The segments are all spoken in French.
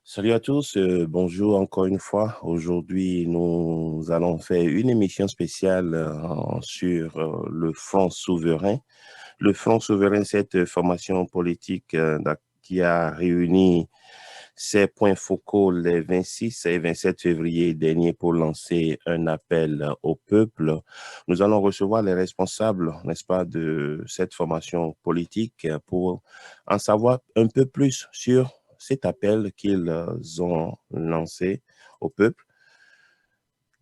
Salut à tous, bonjour encore une fois. Aujourd'hui, nous allons faire une émission spéciale sur le Front souverain. Le Front souverain, cette formation politique qui a réuni ses points focaux les 26 et 27 février dernier pour lancer un appel au peuple. Nous allons recevoir les responsables, n'est-ce pas, de cette formation politique pour en savoir un peu plus sur cet appel qu'ils ont lancé au peuple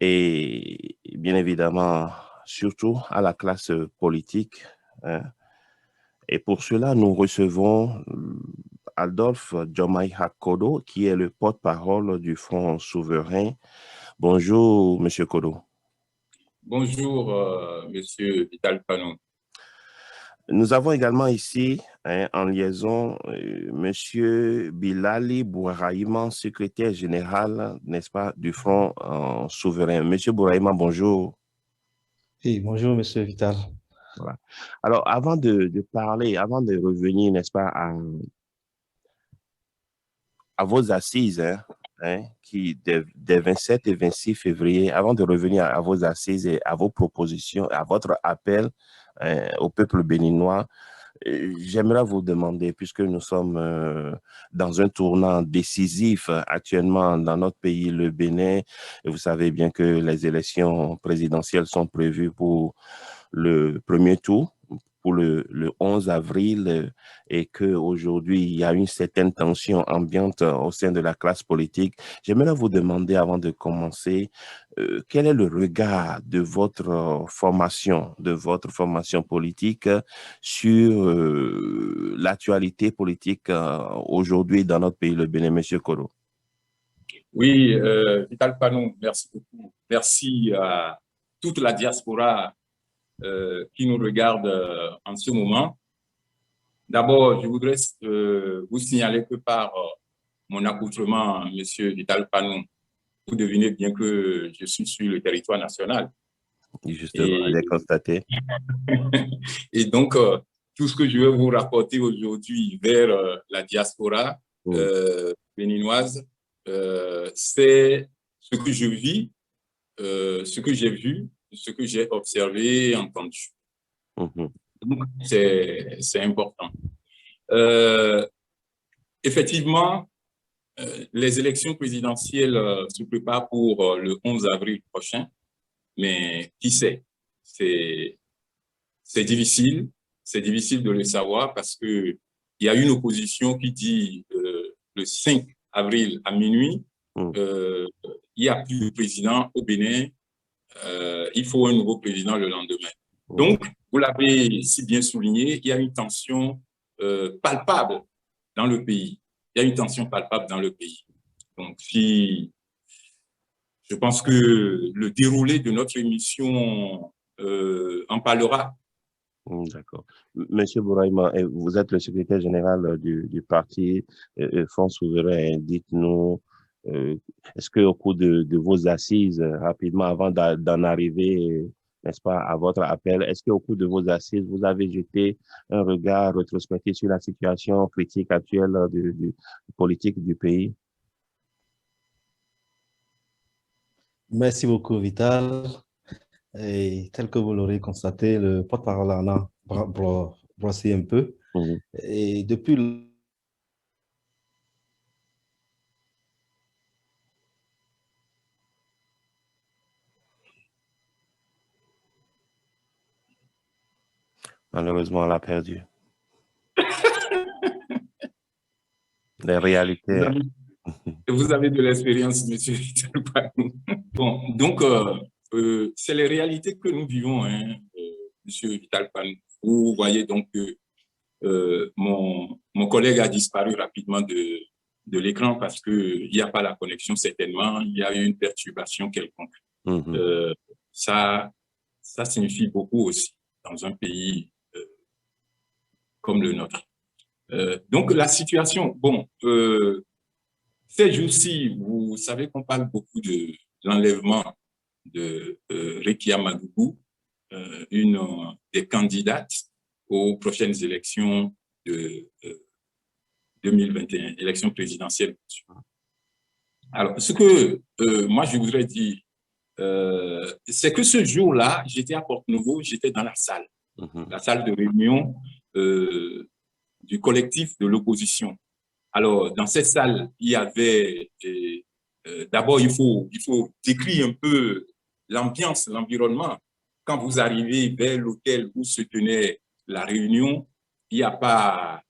et bien évidemment, surtout à la classe politique. Hein. Et pour cela, nous recevons Adolphe Diomaye Kodo, qui est le porte-parole du Front souverain. Bonjour, Monsieur Kodo. Bonjour, Monsieur Vital Panou. Nous avons également ici, en liaison, Monsieur Bilali Bouraïman, secrétaire général, n'est-ce pas, du Front souverain. Monsieur Bouraïman, bonjour. Oui, bonjour, Monsieur Vital. Voilà. Alors, avant de parler, avant de revenir, n'est-ce pas, à vos assises, qui des 27 et 26 février, avant de revenir à vos assises et à vos propositions, à votre appel au peuple béninois, j'aimerais vous demander, puisque nous sommes dans un tournant décisif actuellement dans notre pays, le Bénin, et vous savez bien que les élections présidentielles sont prévues pour le premier tour, pour le 11 avril, et qu'aujourd'hui, il y a une certaine tension ambiante au sein de la classe politique. J'aimerais vous demander, avant de commencer, quel est le regard de votre formation politique sur l'actualité politique aujourd'hui dans notre pays, le Bénin, Monsieur Koro? Oui, Vital Panou, merci beaucoup. Merci à toute la diaspora qui nous regarde en ce moment. D'abord, je voudrais vous signaler que par mon accoutrement, Monsieur Vital Panou, vous devinez bien que je suis sur le territoire national. Justement, j'ai constaté. Et donc, tout ce que je vais vous rapporter aujourd'hui vers la diaspora béninoise, c'est ce que je vis, ce que j'ai vu, ce que j'ai observé et entendu. Donc, c'est important. Effectivement, les élections présidentielles se préparent pour le 11 avril prochain, mais qui sait? C'est difficile de le savoir parce que il y a une opposition qui dit le 5 avril à minuit, il n'y a plus de président au Bénin, il faut un nouveau président le lendemain. Donc, vous l'avez si bien souligné, il y a une tension palpable dans le pays. Il y a une tension palpable dans le pays. Donc, si je pense que le déroulé de notre émission en parlera. D'accord. Monsieur Bouraïma, vous êtes le secrétaire général du parti Front souverain. Dites-nous, est-ce qu'au cours de vos assises, rapidement, avant d'en arriver, n'est-ce pas, à votre appel, est-ce qu'au cours de vos assises, vous avez jeté un regard rétrospectif sur la situation critique actuelle du politique du pays? Merci beaucoup, Vital. Et tel que vous l'aurez constaté, le porte-parole en a brossé un peu. Et depuis Malheureusement, on l'a perdu. Les réalités. Vous avez de l'expérience, monsieur Vital Panou. Bon, donc, c'est les réalités que nous vivons, hein, monsieur Vital Panou. Vous voyez donc que mon collègue a disparu rapidement de l'écran parce qu'il n'y a pas la connexion, certainement. Il y a eu une perturbation quelconque. Ça signifie beaucoup aussi dans un pays comme le nôtre. Donc, la situation, bon, ces jours-ci, vous savez qu'on parle beaucoup de l'enlèvement de Rekia Madougou, une des candidates aux prochaines élections de 2021, élections présidentielles. Alors, ce que moi, je voudrais dire, c'est que ce jour-là, j'étais à Porte-Nouveau, j'étais dans la salle de réunion du collectif de l'opposition. Alors, dans cette salle, il y avait, d'abord, il faut décrire un peu l'ambiance, l'environnement. Quand vous arrivez vers l'hôtel où se tenait la réunion, il n'y a pas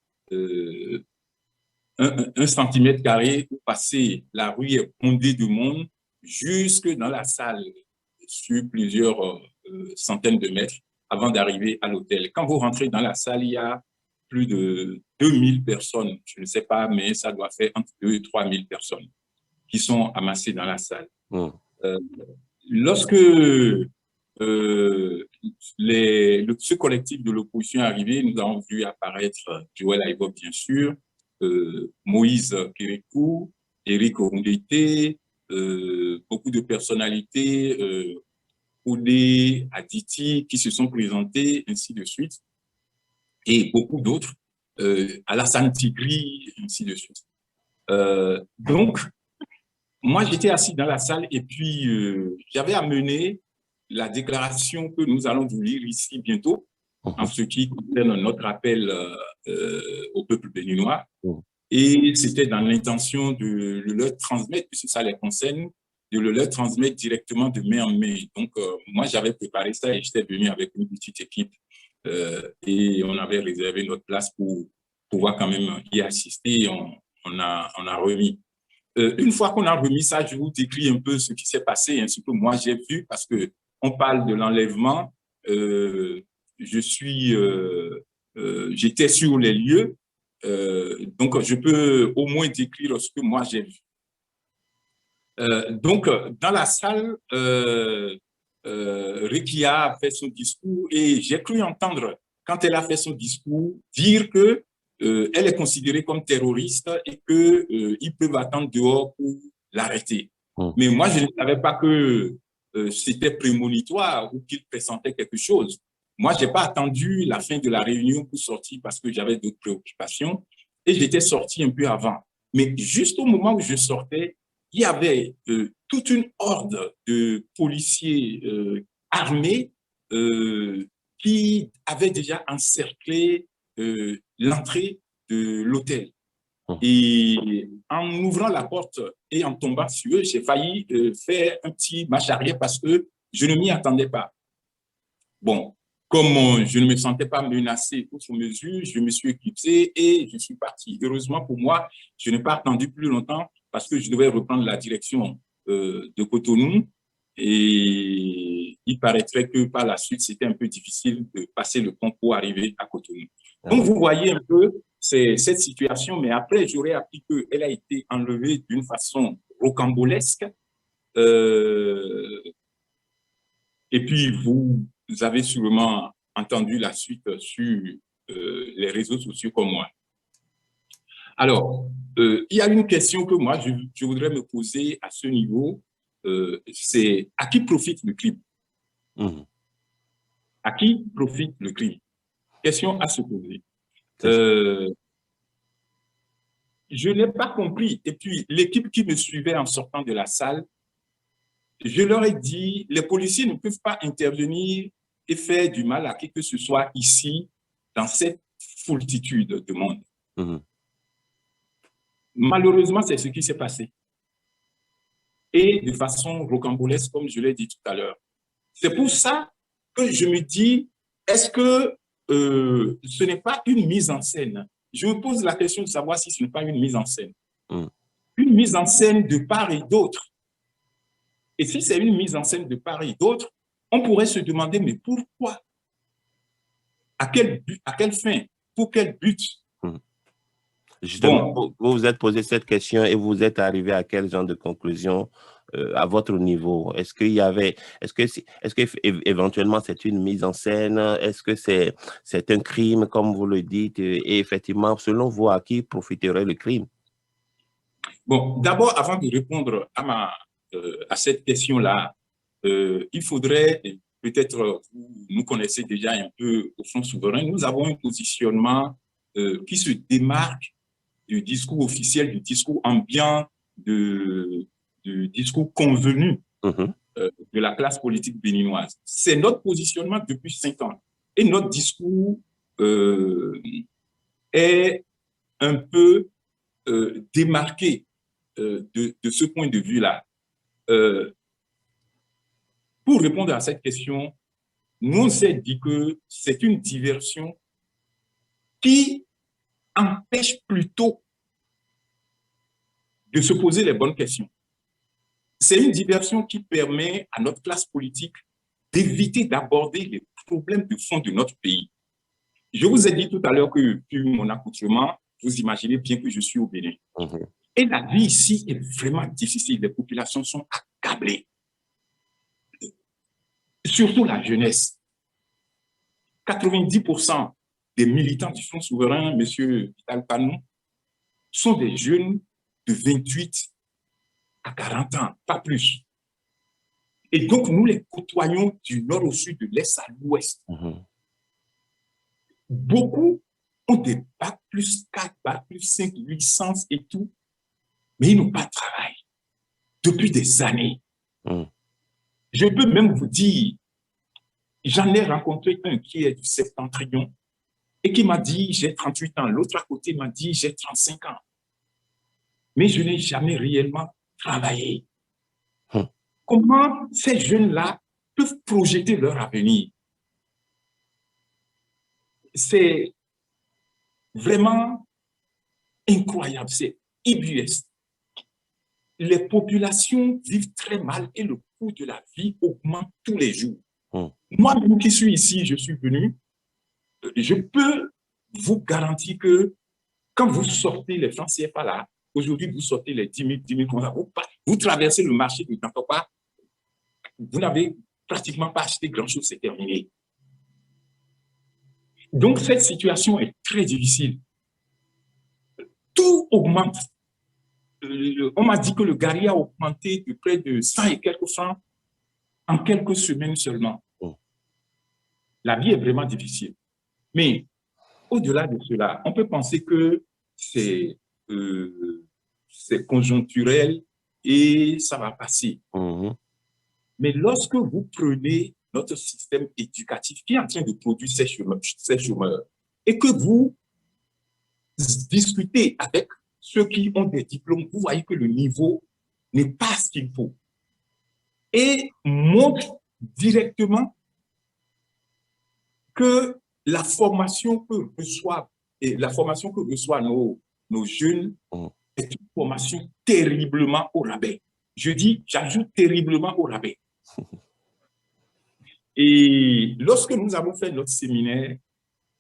un centimètre carré où passer. La rue est bondée de monde jusque dans la salle sur plusieurs centaines de mètres avant d'arriver à l'hôtel. Quand vous rentrez dans la salle, il y a plus de 2000 personnes, je ne sais pas, mais ça doit faire entre 2 et 3 000 personnes qui sont amassées dans la salle. Lorsque ce collectif de l'opposition est arrivé, nous avons vu apparaître Joël Aïbo, bien sûr, Moïse Kérékou, Éric Oundété, beaucoup de personnalités, Oudé, Aditi, qui se sont présentés, ainsi de suite, et beaucoup d'autres, Alassane Tigri, ainsi de suite. Donc, moi, j'étais assis dans la salle et puis j'avais amené la déclaration que nous allons vous lire ici bientôt, en ce qui concerne notre appel au peuple béninois. Et c'était dans l'intention de le leur transmettre, puisque ça les concerne, de le leur transmettre directement de mai en mai. Donc, moi, j'avais préparé ça et j'étais venu avec une petite équipe et on avait réservé notre place pour pouvoir quand même y assister. Et on a remis. Une fois qu'on a remis ça, je vous décris un peu ce qui s'est passé, ce que moi j'ai vu, parce qu'on parle de l'enlèvement. J'étais sur les lieux, donc je peux au moins décrire ce que moi j'ai vu. Donc, dans la salle, Rekia a fait son discours et j'ai cru entendre, quand elle a fait son discours, dire que elle est considérée comme terroriste et qu'ils peuvent attendre dehors pour l'arrêter. Mais moi, je ne savais pas que c'était prémonitoire ou qu'il pressentait quelque chose. Moi, je n'ai pas attendu la fin de la réunion pour sortir parce que j'avais d'autres préoccupations et j'étais sorti un peu avant. Mais juste au moment où je sortais, il y avait toute une horde de policiers armés qui avaient déjà encerclé l'entrée de l'hôtel. Et en ouvrant la porte et en tombant sur eux, j'ai failli faire un petit marche arrière parce que je ne m'y attendais pas. Bon, comme je ne me sentais pas menacé outre mesure, je me suis éclipsé et je suis parti. Heureusement pour moi, je n'ai pas attendu plus longtemps parce que je devais reprendre la direction de Cotonou. Et il paraîtrait que par la suite, c'était un peu difficile de passer le pont pour arriver à Cotonou. Donc, vous voyez un peu cette situation, mais après, j'aurais appris qu'elle a été enlevée d'une façon rocambolesque. Et puis, vous avez sûrement entendu la suite sur les réseaux sociaux comme moi. Alors, il y a une question que moi, je voudrais me poser à ce niveau. C'est à qui profite le crime? À qui profite le crime? Question à se poser. Je n'ai pas compris. Et puis, l'équipe qui me suivait en sortant de la salle, je leur ai dit, les policiers ne peuvent pas intervenir et faire du mal à qui que ce soit ici, dans cette foultitude de monde. Malheureusement, c'est ce qui s'est passé. Et de façon rocambolesque, comme je l'ai dit tout à l'heure. C'est pour ça que je me dis, est-ce que ce n'est pas une mise en scène? je me pose la question de savoir si ce n'est pas une mise en scène. Une mise en scène de part et d'autre. Et si c'est une mise en scène de part et d'autre, on pourrait se demander, mais pourquoi? À quel but, à quelle fin? Pour quel but? Justement, bon, vous vous êtes posé cette question et vous êtes arrivé à quel genre de conclusion à votre niveau? Est-ce qu'il y avait, est-ce que éventuellement c'est une mise en scène? Est-ce que c'est un crime, comme vous le dites? Et effectivement, selon vous, à qui profiterait le crime? Bon, d'abord, avant de répondre à cette question-là, il faudrait peut-être, vous nous connaissez déjà un peu au Front souverain, nous avons un positionnement qui se démarque du discours officiel, du discours ambiant, du discours convenu de la classe politique béninoise. C'est notre positionnement depuis 5 ans. Et notre discours est un peu démarqué de ce point de vue-là. Pour répondre à cette question, nous on s'est dit que c'est une diversion qui empêche plutôt de se poser les bonnes questions. C'est une diversion qui permet à notre classe politique d'éviter d'aborder les problèmes de fond de notre pays. Je vous ai dit tout à l'heure que, vu mon accoutrement, vous imaginez bien que je suis au Bénin. Et la vie ici est vraiment difficile. Les populations sont accablées. Surtout la jeunesse. 90% des militants du Front souverain, M. Vital Panou, sont des jeunes de 28 à 40 ans, pas plus. Et donc, nous les côtoyons du nord au sud, de l'est à l'ouest. Beaucoup ont des bacs plus 4, bacs plus 5, licences et tout, mais ils n'ont pas de travail depuis des années. Je peux même vous dire, j'en ai rencontré un qui est du Septentrion et qui m'a dit, j'ai 38 ans. L'autre à côté m'a dit, j'ai 35 ans. Mais je n'ai jamais réellement travaillé. Comment ces jeunes-là peuvent projeter leur avenir? C'est vraiment incroyable, c'est ubuesque. Les populations vivent très mal et le coût de la vie augmente tous les jours. Moi-même qui suis ici, je suis venu, je peux vous garantir que quand vous sortez les francs CFA là, aujourd'hui vous sortez les 10 000, 10 000, vous traversez le marché de Tantopa, vous n'avez pratiquement pas acheté grand-chose, c'est terminé. Donc cette situation est très difficile. Tout augmente. On m'a dit que le gari a augmenté de près de 100 et quelques francs en quelques semaines seulement. La vie est vraiment difficile. Mais au-delà de cela, on peut penser que c'est conjoncturel et ça va passer. Mais lorsque vous prenez notre système éducatif qui est en train de produire ces chômeurs et que vous discutez avec ceux qui ont des diplômes, vous voyez que le niveau n'est pas ce qu'il faut. Et montre directement que la formation que reçoivent nos jeunes est une formation terriblement au rabais. Je dis, j'ajoute terriblement au rabais. Et lorsque nous avons fait notre séminaire,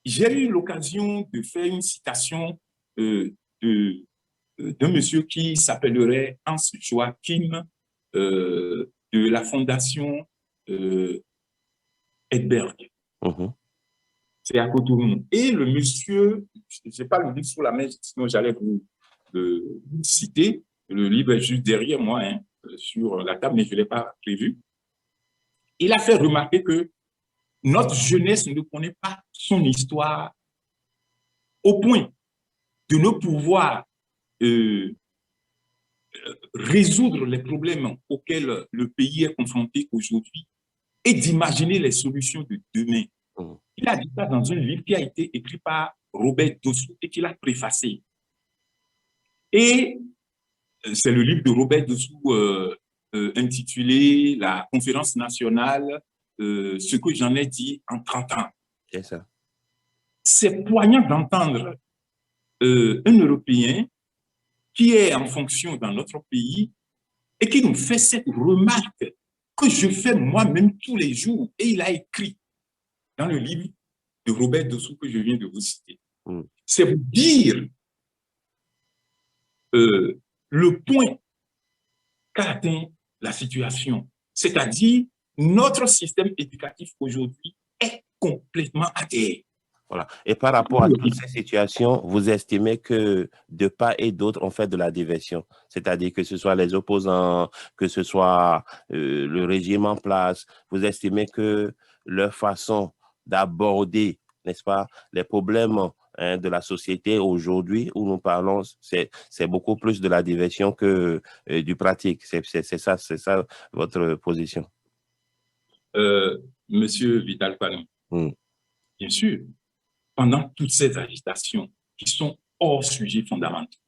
j'ai eu l'occasion de faire une citation d'un monsieur qui s'appellerait Hans Joachim de la fondation Edberg. C'est à Cotonou. Et le monsieur, je n'ai pas le livre sous la main, sinon j'allais vous citer. Le livre est juste derrière moi, hein, sur la table, mais je ne l'ai pas prévu. Il a fait remarquer que notre jeunesse ne connaît pas son histoire au point de ne pouvoir résoudre les problèmes auxquels le pays est confronté aujourd'hui et d'imaginer les solutions de demain. Il a dit ça dans un livre qui a été écrit par Robert Dossou et qu'il a préfacé. Et c'est le livre de Robert Dossou intitulé « La conférence nationale, ce que j'en ai dit en 30 ans ». C'est ça. C'est poignant d'entendre un Européen qui est en fonction dans notre pays et qui nous fait cette remarque que je fais moi-même tous les jours. Et il a écrit dans le livre de Robert Dossou que je viens de vous citer. C'est vous dire le point qu'a atteint la situation. C'est-à-dire, notre système éducatif aujourd'hui est complètement à terre. Voilà. Et par rapport à toutes ces situations, vous estimez que de part et d'autre, on fait de la diversion. C'est-à-dire que ce soit les opposants, que ce soit le régime en place, vous estimez que leur façon d'aborder, n'est-ce pas, les problèmes de la société aujourd'hui où nous parlons, c'est beaucoup plus de la diversion que du pratique. C'est ça votre position. Monsieur Vital Panon, bien sûr, pendant toutes ces agitations qui sont hors sujet fondamentaux,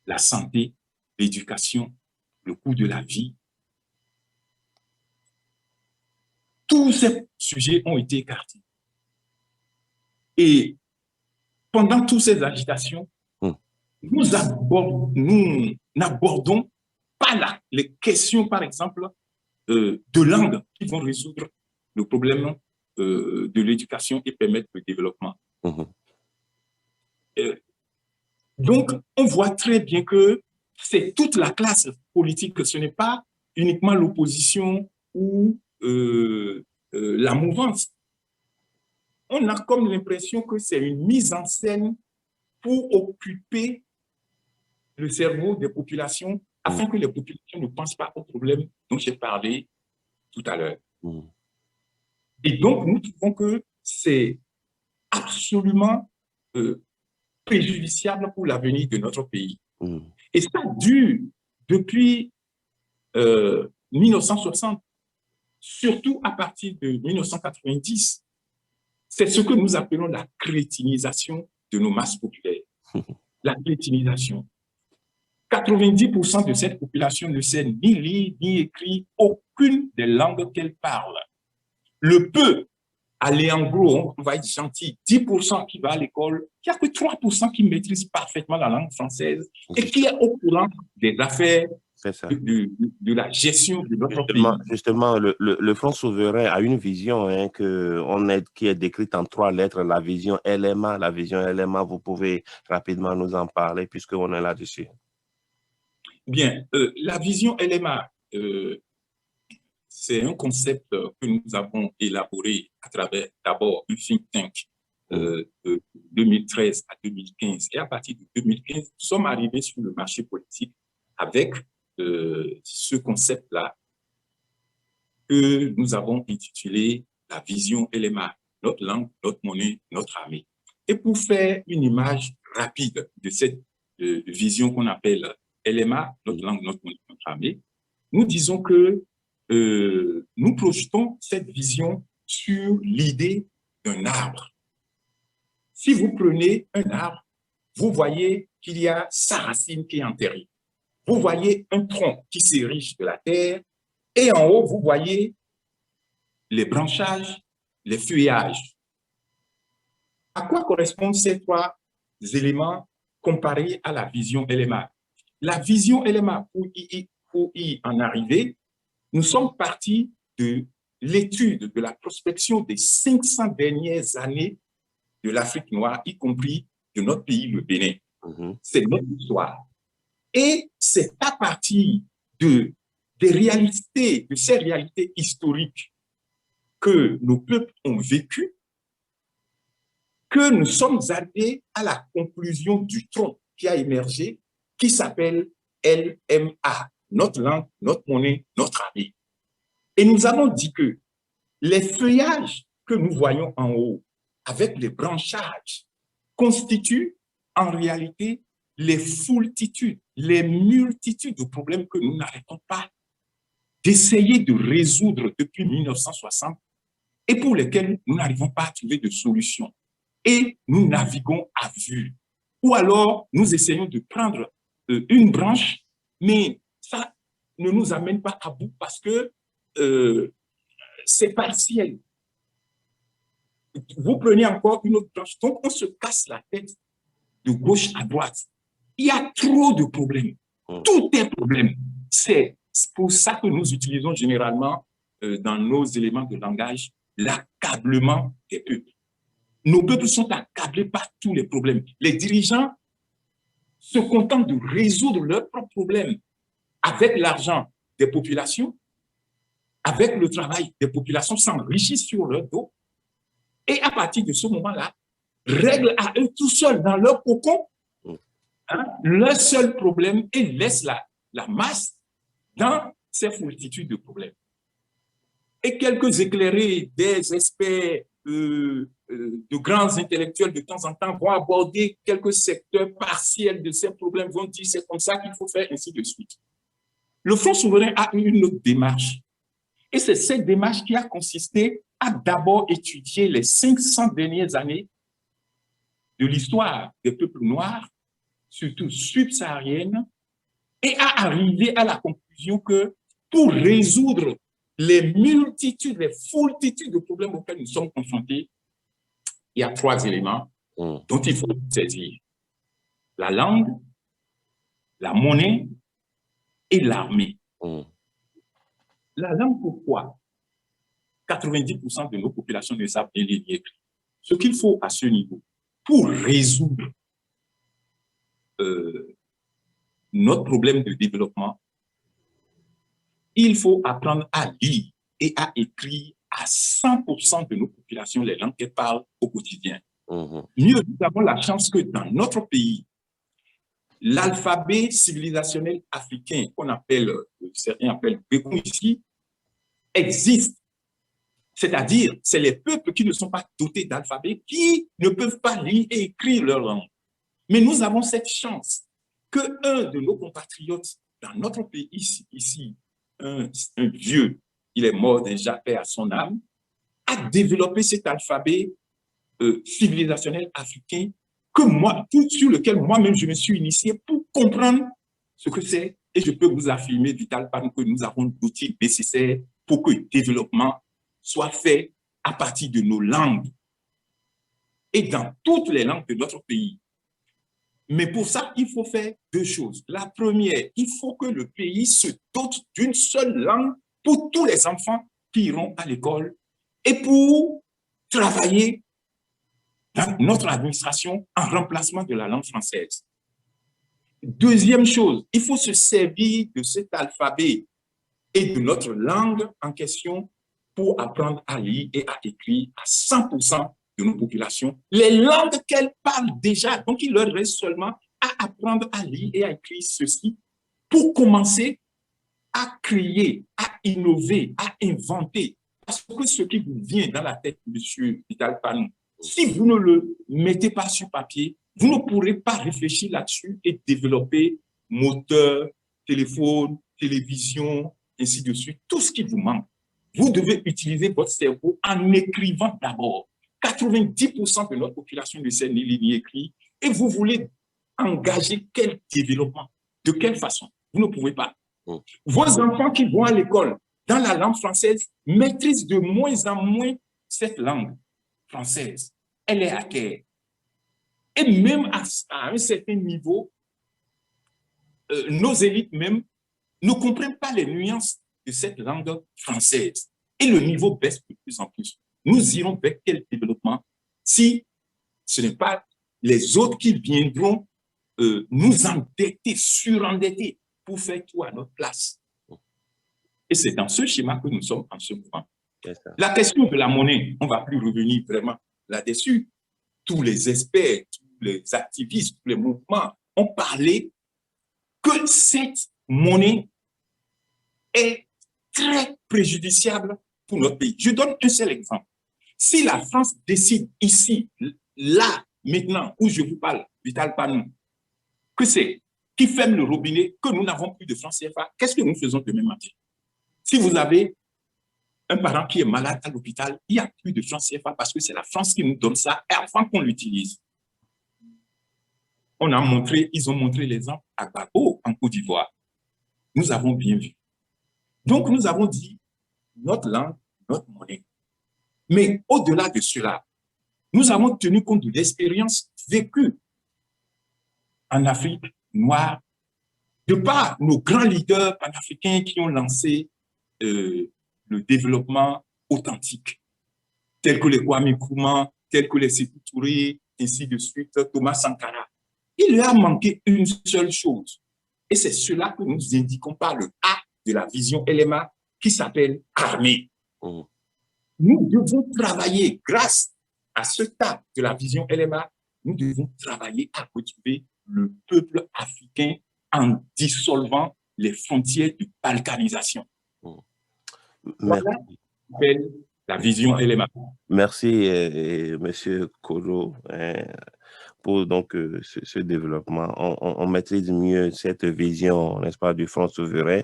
la santé, l'éducation, le coût de la vie, tous ces sujets ont été écartés. Et pendant toutes ces agitations, nous n'abordons pas les questions, par exemple, de langue qui vont résoudre le problème de l'éducation et permettre le développement. Donc, on voit très bien que c'est toute la classe politique, ce n'est pas uniquement l'opposition ou la mouvance. On a comme l'impression que c'est une mise en scène pour occuper le cerveau des populations afin que les populations ne pensent pas aux problèmes dont j'ai parlé tout à l'heure. Et donc, nous trouvons que c'est absolument préjudiciable pour l'avenir de notre pays. Et ça dure depuis 1960, surtout à partir de 1990. C'est ce que nous appelons la crétinisation de nos masses populaires. La crétinisation. 90% de cette population ne sait ni lire, ni écrire aucune des langues qu'elle parle. Le peu, aller en gros, on va être gentil, 10% qui va à l'école, il n'y a que 3% qui maîtrise parfaitement la langue française et qui est au courant des affaires de la gestion de notre pays. Justement, le Front souverain a une vision qui est décrite en 3 lettres, la vision LMA. La vision LMA, vous pouvez rapidement nous en parler puisqu'on est là-dessus. Bien, la vision LMA, c'est un concept que nous avons élaboré à travers d'abord un think tank de 2013 à 2015. Et à partir de 2015, nous sommes arrivés sur le marché politique avec ce concept-là que nous avons intitulé la vision LMA, notre langue, notre monnaie, notre armée. Et pour faire une image rapide de cette vision qu'on appelle LMA, notre langue, notre monnaie, notre armée, nous disons que nous projetons cette vision sur l'idée d'un arbre. Si vous prenez un arbre, vous voyez qu'il y a sa racine qui est enterrée. Vous voyez un tronc qui s'érige de la terre et en haut, vous voyez les branchages, les feuillages. À quoi correspondent ces 3 éléments comparés à la vision LMA? La vision LMA, pour y en arriver, nous sommes partis de l'étude, de la prospection des 500 dernières années de l'Afrique noire, y compris de notre pays, le Bénin. C'est notre histoire. Et c'est à partir de ces réalités historiques que nos peuples ont vécu, que nous sommes arrivés à la conclusion du tronc qui a émergé, qui s'appelle LMA, notre langue, notre monnaie, notre armée. Et nous avons dit que les feuillages que nous voyons en haut, avec les branchages, constituent en réalité les foultitudes, les multitudes de problèmes que nous n'arrêtons pas d'essayer de résoudre depuis 1960 et pour lesquels nous n'arrivons pas à trouver de solution. Et nous naviguons à vue. Ou alors, nous essayons de prendre une branche, mais ça ne nous amène pas à bout parce que c'est partiel. Vous prenez encore une autre branche. Donc, on se casse la tête de gauche à droite. Il y a trop de problèmes. Tout est problème. C'est pour ça que nous utilisons généralement dans nos éléments de langage l'accablement des peuples. Nos peuples sont accablés par tous les problèmes. Les dirigeants se contentent de résoudre leurs propres problèmes avec l'argent des populations, avec le travail des populations, s'enrichissent sur leur dos. Et à partir de ce moment-là, règlent à eux tout seuls dans leur cocon leur seul problème et laissent la masse dans ces foultitudes de problèmes. Et quelques éclairés, des experts, de grands intellectuels de temps en temps vont aborder quelques secteurs partiels de ces problèmes, vont dire c'est comme ça qu'il faut faire, ainsi de suite. Le Front souverain a eu une autre démarche. Et c'est cette démarche qui a consisté à d'abord étudier les 500 dernières années de l'histoire des peuples noirs, surtout subsahariennes, et à arriver à la conclusion que pour résoudre les multitudes, les foultitudes de problèmes auxquels nous sommes confrontés, il y a 3 éléments dont il faut saisir. La langue, la monnaie et l'armée. La langue, pourquoi? 90% de nos populations ne savent pas lire et écrire. Ce qu'il faut à ce niveau, pour résoudre notre problème de développement, il faut apprendre à lire et à écrire à 100% de nos populations les langues qu'elles parlent au quotidien. Mieux, nous avons la chance que dans notre pays, l'alphabet civilisationnel africain, qu'on appelle, certains appellent Békou ici, existe. C'est-à-dire, c'est les peuples qui ne sont pas dotés d'alphabet qui ne peuvent pas lire et écrire leur langue. Mais nous avons cette chance qu'un de nos compatriotes dans notre pays ici, un vieux, il est mort déjà, paix à son âme, a développé cet alphabet civilisationnel africain sur lequel moi-même je me suis initié pour comprendre ce que c'est. Et je peux vous affirmer, Vital Pan, que nous avons l'outil nécessaire pour que le développement soit fait à partir de nos langues et dans toutes les langues de notre pays. Mais pour ça, il faut faire 2 choses. La première, il faut que le pays se dote d'une seule langue pour tous les enfants qui iront à l'école et pour travailler dans notre administration en remplacement de la langue française. Deuxième chose, il faut se servir de cet alphabet et de notre langue en question pour apprendre à lire et à écrire à 100% de nos populations les langues qu'elles parlent déjà. Donc, il leur reste seulement à apprendre à lire et à écrire ceci pour commencer à créer, à innover, à inventer. Parce que ce qui vous vient dans la tête, monsieur Vital Panou, si vous ne le mettez pas sur papier, vous ne pourrez pas réfléchir là-dessus et développer moteur, téléphone, télévision, ainsi de suite, tout ce qui vous manque. Vous devez utiliser votre cerveau en écrivant d'abord. 90% de notre population ne sait ni lire ni écrire. Et vous voulez engager quel développement? De quelle façon? Vous ne pouvez pas. Vos enfants qui vont à l'école dans la langue française maîtrisent de moins en moins cette langue française. Elle est à terre. Et même à un certain niveau, nos élites même ne comprennent pas les nuances de cette langue française. Et le niveau baisse de plus en plus. Nous irons vers quel développement si ce n'est pas les autres qui viendront nous endetter, surendetter pour faire tout à notre place. Et c'est dans ce schéma que nous sommes en ce moment. La question de la monnaie, on ne va plus revenir vraiment là-dessus. Tous les experts, tous les activistes, tous les mouvements ont parlé que cette monnaie est très préjudiciable pour notre pays. Je donne un seul exemple. Si la France décide ici, là, maintenant, où je vous parle, Vital Panou, que c'est qui ferme le robinet, que nous n'avons plus de francs CFA, qu'est-ce que nous faisons demain matin? Si vous avez un parent qui est malade à l'hôpital, il n'y a plus de francs CFA parce que c'est la France qui nous donne ça avant qu'on l'utilise. Ils ont montré l'exemple à Gbagbo en Côte d'Ivoire. Nous avons bien vu. Donc, nous avons dit notre langue, notre monnaie. Mais au-delà de cela, nous avons tenu compte de l'expérience vécue en Afrique noire, de par nos grands leaders panafricains qui ont lancé le développement authentique, tels que les Kwame Nkrumah, tels que les Sékou Touré, ainsi de suite, Thomas Sankara. Il leur a manqué une seule chose. Et c'est cela que nous indiquons par le A de la vision LMA qui s'appelle armée. Nous devons travailler grâce à ce tas de la vision LMA, nous devons travailler à retrouver le peuple africain en dissolvant les frontières de balkanisation. Voilà la vision LMA. Merci, Monsieur Kolo, pour donc ce développement. On maîtrise mieux cette vision, n'est-ce pas, du Front souverain.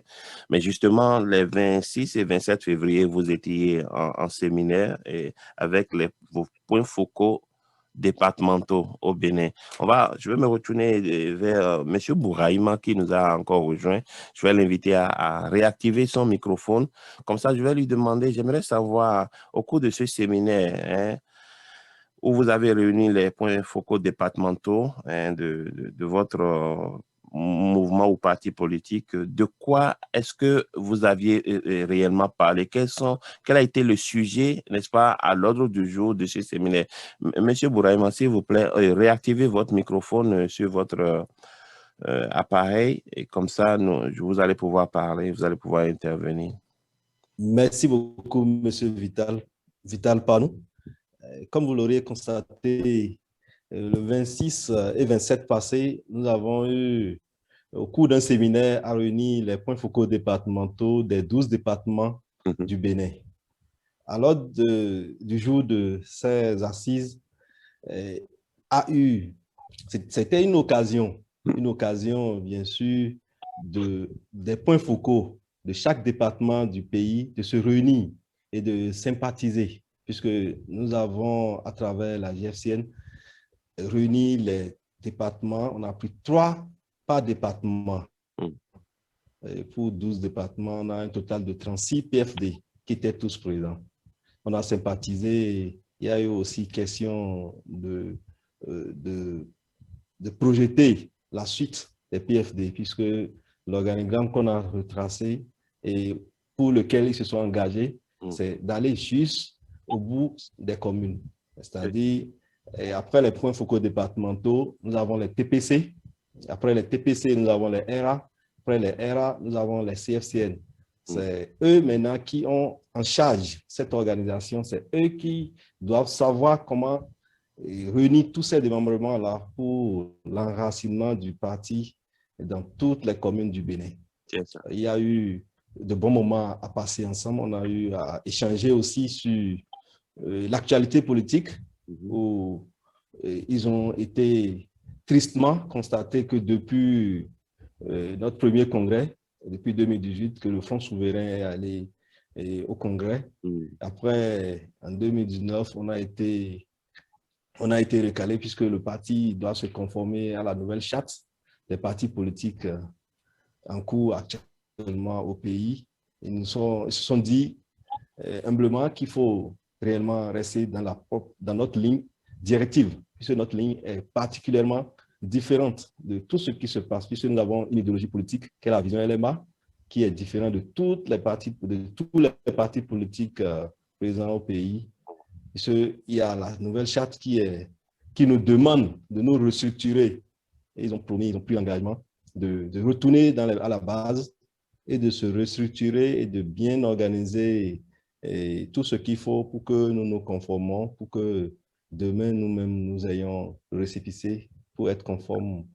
Mais justement, les 26 et 27 février, vous étiez en séminaire et avec vos points focaux départementaux au Bénin. Je vais me retourner vers M. Bouraïma qui nous a encore rejoint. Je vais l'inviter à réactiver son microphone. Comme ça, je vais lui demander, j'aimerais savoir, au cours de ce séminaire, où vous avez réuni les points focaux départementaux de votre mouvement ou parti politique, de quoi est-ce que vous aviez réellement parlé? Quel a été le sujet, n'est-ce pas, à l'ordre du jour de ce séminaire? Monsieur Bouraïma, s'il vous plaît, réactivez votre microphone sur votre appareil et comme ça, vous allez pouvoir parler, vous allez pouvoir intervenir. Merci beaucoup, Monsieur Vital Panou. Comme vous l'aurez constaté, le 26 et 27 passé, nous avons eu, au cours d'un séminaire, à réunir les points focaux départementaux des 12 départements du Bénin. À l'ordre du jour de ces assises, c'était une occasion bien sûr, des points focaux de chaque département du pays de se réunir et de sympathiser, puisque nous avons, à travers la GFCN, réuni les départements. On a pris 3 par département. Et pour 12 départements, on a un total de 36 PFD qui étaient tous présents. On a sympathisé. Il y a eu aussi question de projeter la suite des PFD, puisque l'organigramme qu'on a retracé et pour lequel ils se sont engagés, c'est d'aller juste au bout des communes. C'est-à-dire, après les points focaux départementaux, nous avons les TPC. Après les TPC, nous avons les RA. Après les RA, nous avons les CFCN. C'est eux maintenant qui ont en charge cette organisation. C'est eux qui doivent savoir comment réunir tous ces démembrements-là pour l'enracinement du parti dans toutes les communes du Bénin. Il y a eu de bons moments à passer ensemble. On a eu à échanger aussi sur l'actualité politique, où ils ont été tristement constatés que depuis notre premier congrès, depuis 2018, que le Front souverain est allé au congrès. Après, en 2019, on a été recalé puisque le parti doit se conformer à la nouvelle charte des partis politiques en cours actuellement au pays. Ils se sont dit humblement qu'il faut réellement rester dans notre ligne directive, puisque notre ligne est particulièrement différente de tout ce qui se passe, puisque nous avons une idéologie politique qui est la vision LMA, qui est différente de tous les partis politiques présents au pays. Il y a la nouvelle charte qui nous demande de nous restructurer. Et ils ont promis, ils ont pris l'engagement de retourner à la base et de se restructurer et de bien organiser tout ce qu'il faut pour que nous nous conformons, pour que demain nous-mêmes nous ayons le récépissé pour être conformes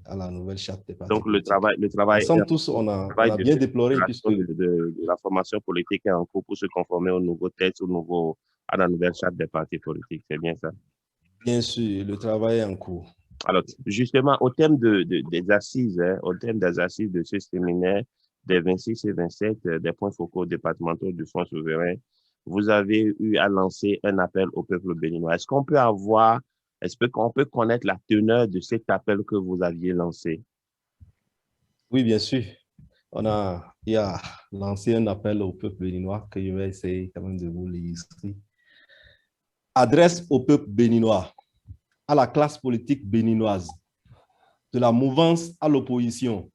à la nouvelle charte des partis. Donc le travail ensemble tous, on a bien déploré puisque de la formation politique est en cours pour se conformer au nouveau texte, à la nouvelle charte des partis politiques, c'est bien ça? Bien sûr, le travail est en cours. Alors, justement, au thème des assises, au thème des assises de ce séminaire, des 26 et 27, des points focaux départementaux du Front souverain, vous avez eu à lancer un appel au peuple béninois. Est-ce qu'on peut connaître la teneur de cet appel que vous aviez lancé? Oui, bien sûr. Il a lancé un appel au peuple béninois que je vais essayer quand même de vous l'illustrer. Adresse au peuple béninois, à la classe politique béninoise. de la mouvance à l'opposition,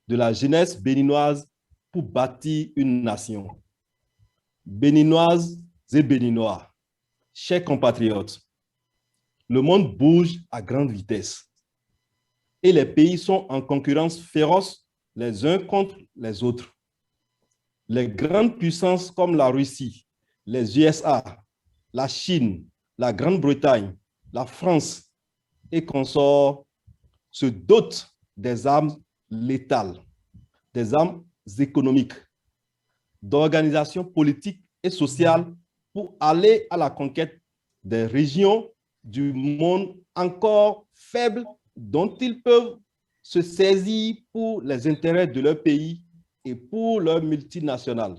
de la jeunesse béninoise pour bâtir une nation. Béninoises et Béninois, chers compatriotes, le monde bouge à grande vitesse et les pays sont en concurrence féroce les uns contre les autres. Les grandes puissances comme la Russie, les USA, la Chine, la Grande-Bretagne, la France et consorts se dotent des armes létales, des armes économiques, d'organisations politiques et sociales pour aller à la conquête des régions du monde encore faibles dont ils peuvent se saisir pour les intérêts de leur pays et pour leurs multinationales.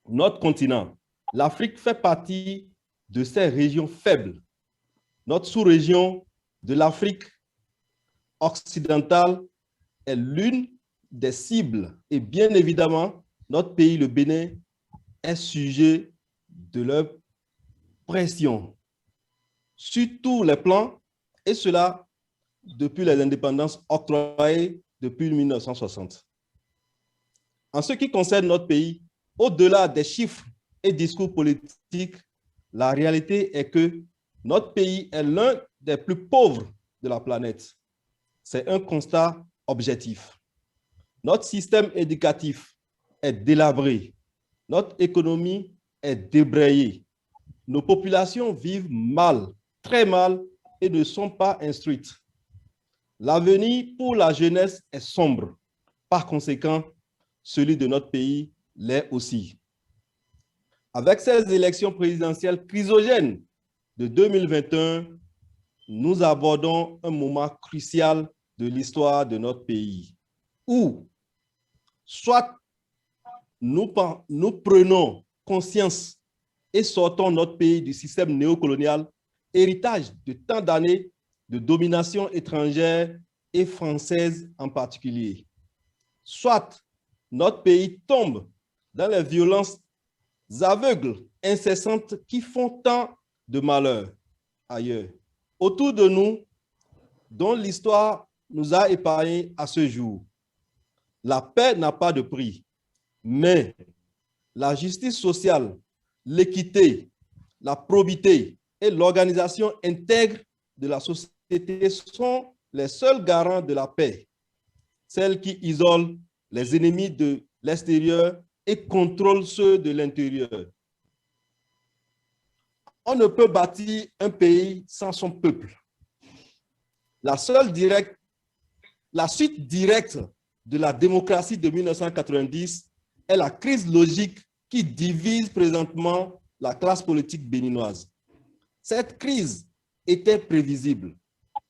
Notre continent, l'Afrique, fait partie de ces régions faibles. Notre sous-région de l'Afrique occidentale est l'une des cibles et bien évidemment, notre pays, le Bénin, est sujet de leur pression sur tous les plans et cela depuis les indépendances octroyées depuis 1960. En ce qui concerne notre pays, au-delà des chiffres et discours politiques, la réalité est que notre pays est l'un des plus pauvres de la planète. C'est un constat objectif. Notre système éducatif est délabré. Notre économie est débrayée. Nos populations vivent mal, très mal, et ne sont pas instruites. L'avenir pour la jeunesse est sombre. Par conséquent, celui de notre pays l'est aussi. Avec ces élections présidentielles chrysogènes de 2021, nous abordons un moment crucial de l'histoire de notre pays, où soit nous prenons conscience et sortons notre pays du système néocolonial, héritage de tant d'années de domination étrangère et française en particulier. Soit notre pays tombe dans les violences aveugles, incessantes qui font tant de malheur ailleurs, autour de nous, dont l'histoire nous a épargnés à ce jour. La paix n'a pas de prix, mais la justice sociale, l'équité, la probité et l'organisation intègre de la société sont les seuls garants de la paix, celles qui isolent les ennemis de l'extérieur et contrôlent ceux de l'intérieur. On ne peut bâtir un pays sans son peuple. La suite directe de la démocratie de 1990 est la crise logique qui divise présentement la classe politique béninoise. Cette crise était prévisible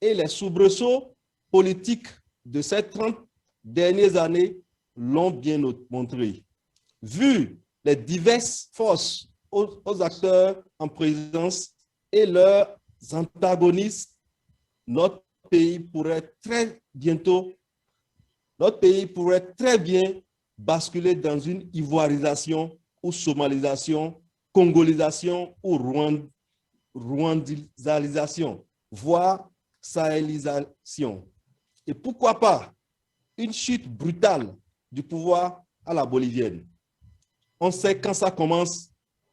et les soubresauts politiques de ces 30 dernières années l'ont bien montré. Vu les diverses forces aux acteurs en présence et leurs antagonistes, notre pays pourrait très bien basculer dans une ivoirisation ou somalisation, congolisation ou rwandisation, voire sahélisation. Et pourquoi pas une chute brutale du pouvoir à la bolivienne. On sait quand ça commence,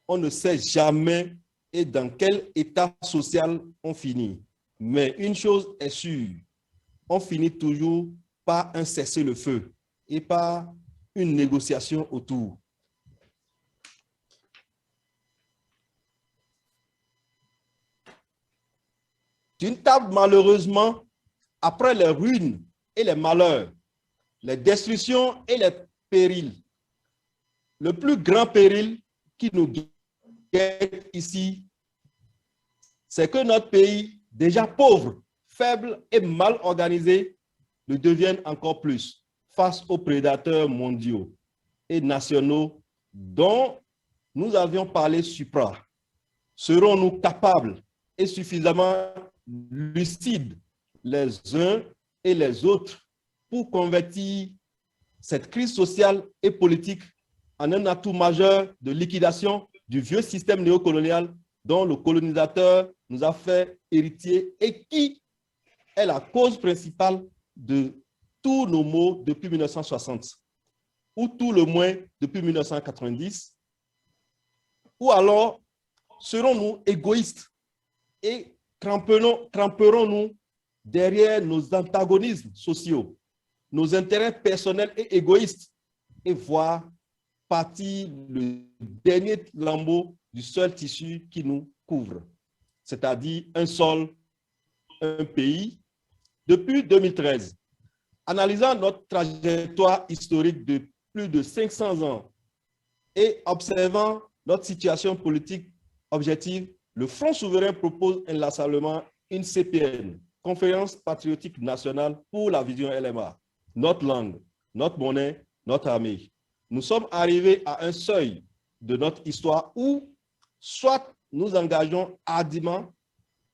on ne sait jamais et dans quel état social on finit. Mais une chose est sûre, on finit toujours par un cessez-le-feu et par une négociation autour. D'une table, malheureusement, après les ruines et les malheurs, les destructions et les périls, le plus grand péril qui nous guette ici, c'est que notre pays, déjà pauvre, faible et mal organisé, le devienne encore plus face aux prédateurs mondiaux et nationaux dont nous avions parlé supra. Serons-nous capables et suffisamment lucides les uns et les autres pour convertir cette crise sociale et politique en un atout majeur de liquidation du vieux système néocolonial dont le colonisateur nous a fait héritier et qui est la cause principale de tous nos maux depuis 1960, ou tout le moins depuis 1990, ou alors serons-nous égoïstes et cramperons-nous derrière nos antagonismes sociaux, nos intérêts personnels et égoïstes, et voir partir le dernier lambeau du seul tissu qui nous couvre, c'est-à-dire un sol, un pays. Depuis 2013, analysant notre trajectoire historique de plus de 500 ans et observant notre situation politique objective, le Front souverain propose inlassablement une CPN, Conférence patriotique nationale pour la vision LMA, notre langue, notre monnaie, notre armée. Nous sommes arrivés à un seuil de notre histoire où soit nous engageons hardiment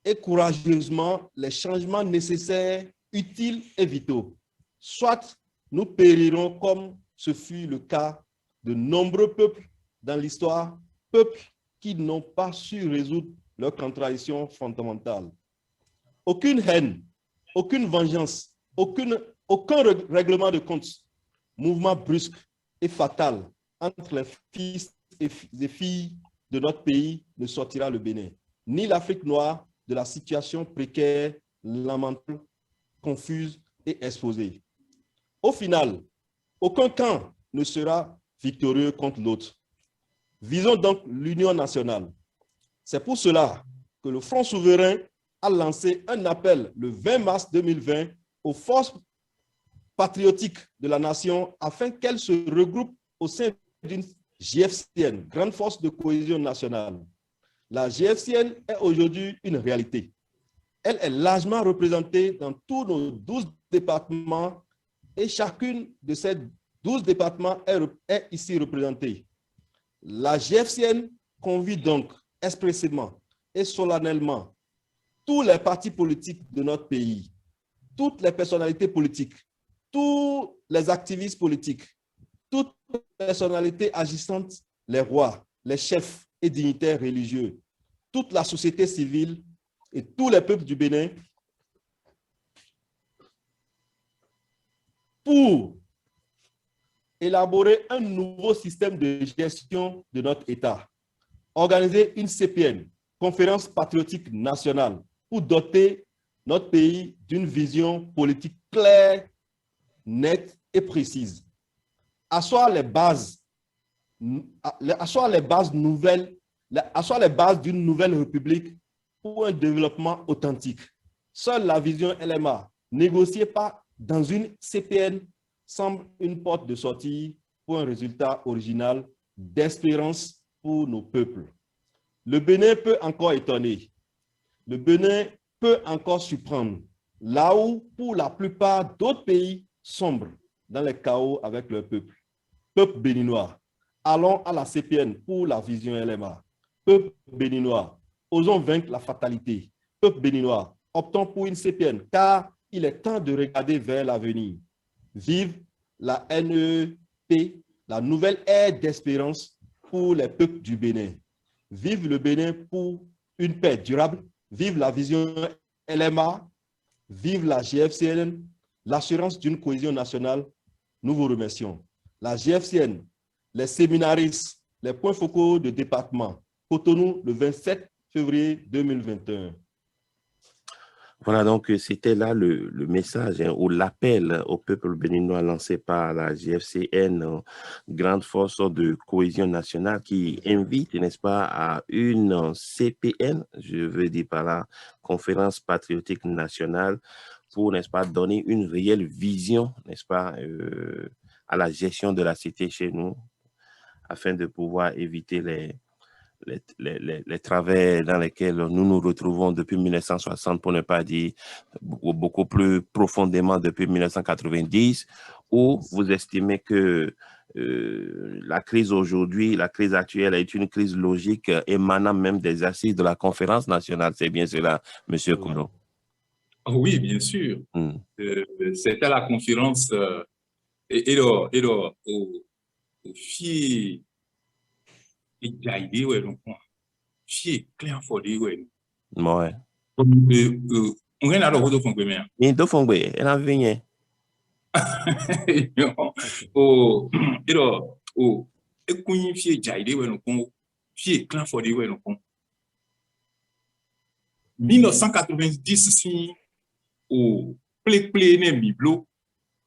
et courageusement les changements nécessaires, utiles et vitaux, soit nous périrons comme ce fut le cas de nombreux peuples dans l'histoire, peuples qui n'ont pas su résoudre leurs contradictions fondamentales. Aucune haine, aucune vengeance, aucun règlement de compte, mouvement brusque et fatal entre les fils et les filles de notre pays ne sortira le Bénin, ni l'Afrique noire de la situation précaire, lamentable, confuse et exposée. Au final, aucun camp ne sera victorieux contre l'autre. Visons donc l'union nationale. C'est pour cela que le Front souverain a lancé un appel le 20 mars 2020 aux forces patriotiques de la nation afin qu'elles se regroupent au sein d'une GFCN, Grande Force de Cohésion Nationale. La GFCN est aujourd'hui une réalité. Elle est largement représentée dans tous nos 12 départements et chacune de ces 12 départements est ici représentée. La GFCN convie donc expressément et solennellement tous les partis politiques de notre pays, toutes les personnalités politiques, tous les activistes politiques, toutes les personnalités agissantes, les rois, les chefs et dignitaires religieux, toute la société civile et tous les peuples du Bénin pour élaborer un nouveau système de gestion de notre État, organiser une CPN, Conférence patriotique nationale, pour doter notre pays d'une vision politique claire, nette et précise. Asseoir les bases d'une nouvelle république pour un développement authentique. Seule la vision LMA, négociée dans une CPN, semble une porte de sortie pour un résultat original d'espérance pour nos peuples. Le Bénin peut encore étonner. Le Bénin peut encore surprendre, là où, pour la plupart d'autres pays, sombrent dans les chaos avec leur peuple. Peuple béninois, allons à la CPN pour la vision LMA. Peuple béninois, osons vaincre la fatalité. Peuple béninois, optons pour une CPN, car il est temps de regarder vers l'avenir. Vive la NEP, la nouvelle ère d'espérance pour les peuples du Bénin. Vive le Bénin pour une paix durable. Vive la vision LMA. Vive la GFCN, l'assurance d'une cohésion nationale. Nous vous remercions. La GFCN, les séminaristes, les points focaux de département. Cotonou le 27 février 2021. Voilà, donc c'était là le message ou l'appel au peuple béninois lancé par la GFCN, Grande Force de Cohésion Nationale, qui invite, n'est-ce pas, à une CPN, je veux dire par là, Conférence Patriotique Nationale, pour, n'est-ce pas, donner une réelle vision, n'est-ce pas, à la gestion de la cité chez nous, afin de pouvoir éviter les travers dans lesquels nous nous retrouvons depuis 1960, pour ne pas dire beaucoup plus profondément depuis 1990, où vous estimez que la crise aujourd'hui, la crise actuelle est une crise logique émanant même des assises de la conférence nationale. C'est bien cela, M. Koro? Oui, bien sûr. C'était la conférence et au FIE. Et j'ai ouais donc fier clair for the ouais ouais on rien alors de fond mais il do fongbe elle a vigné Oh, et qu'on y fie jaide ouais non fie clan for de ouais non 1990 si au play ne biblo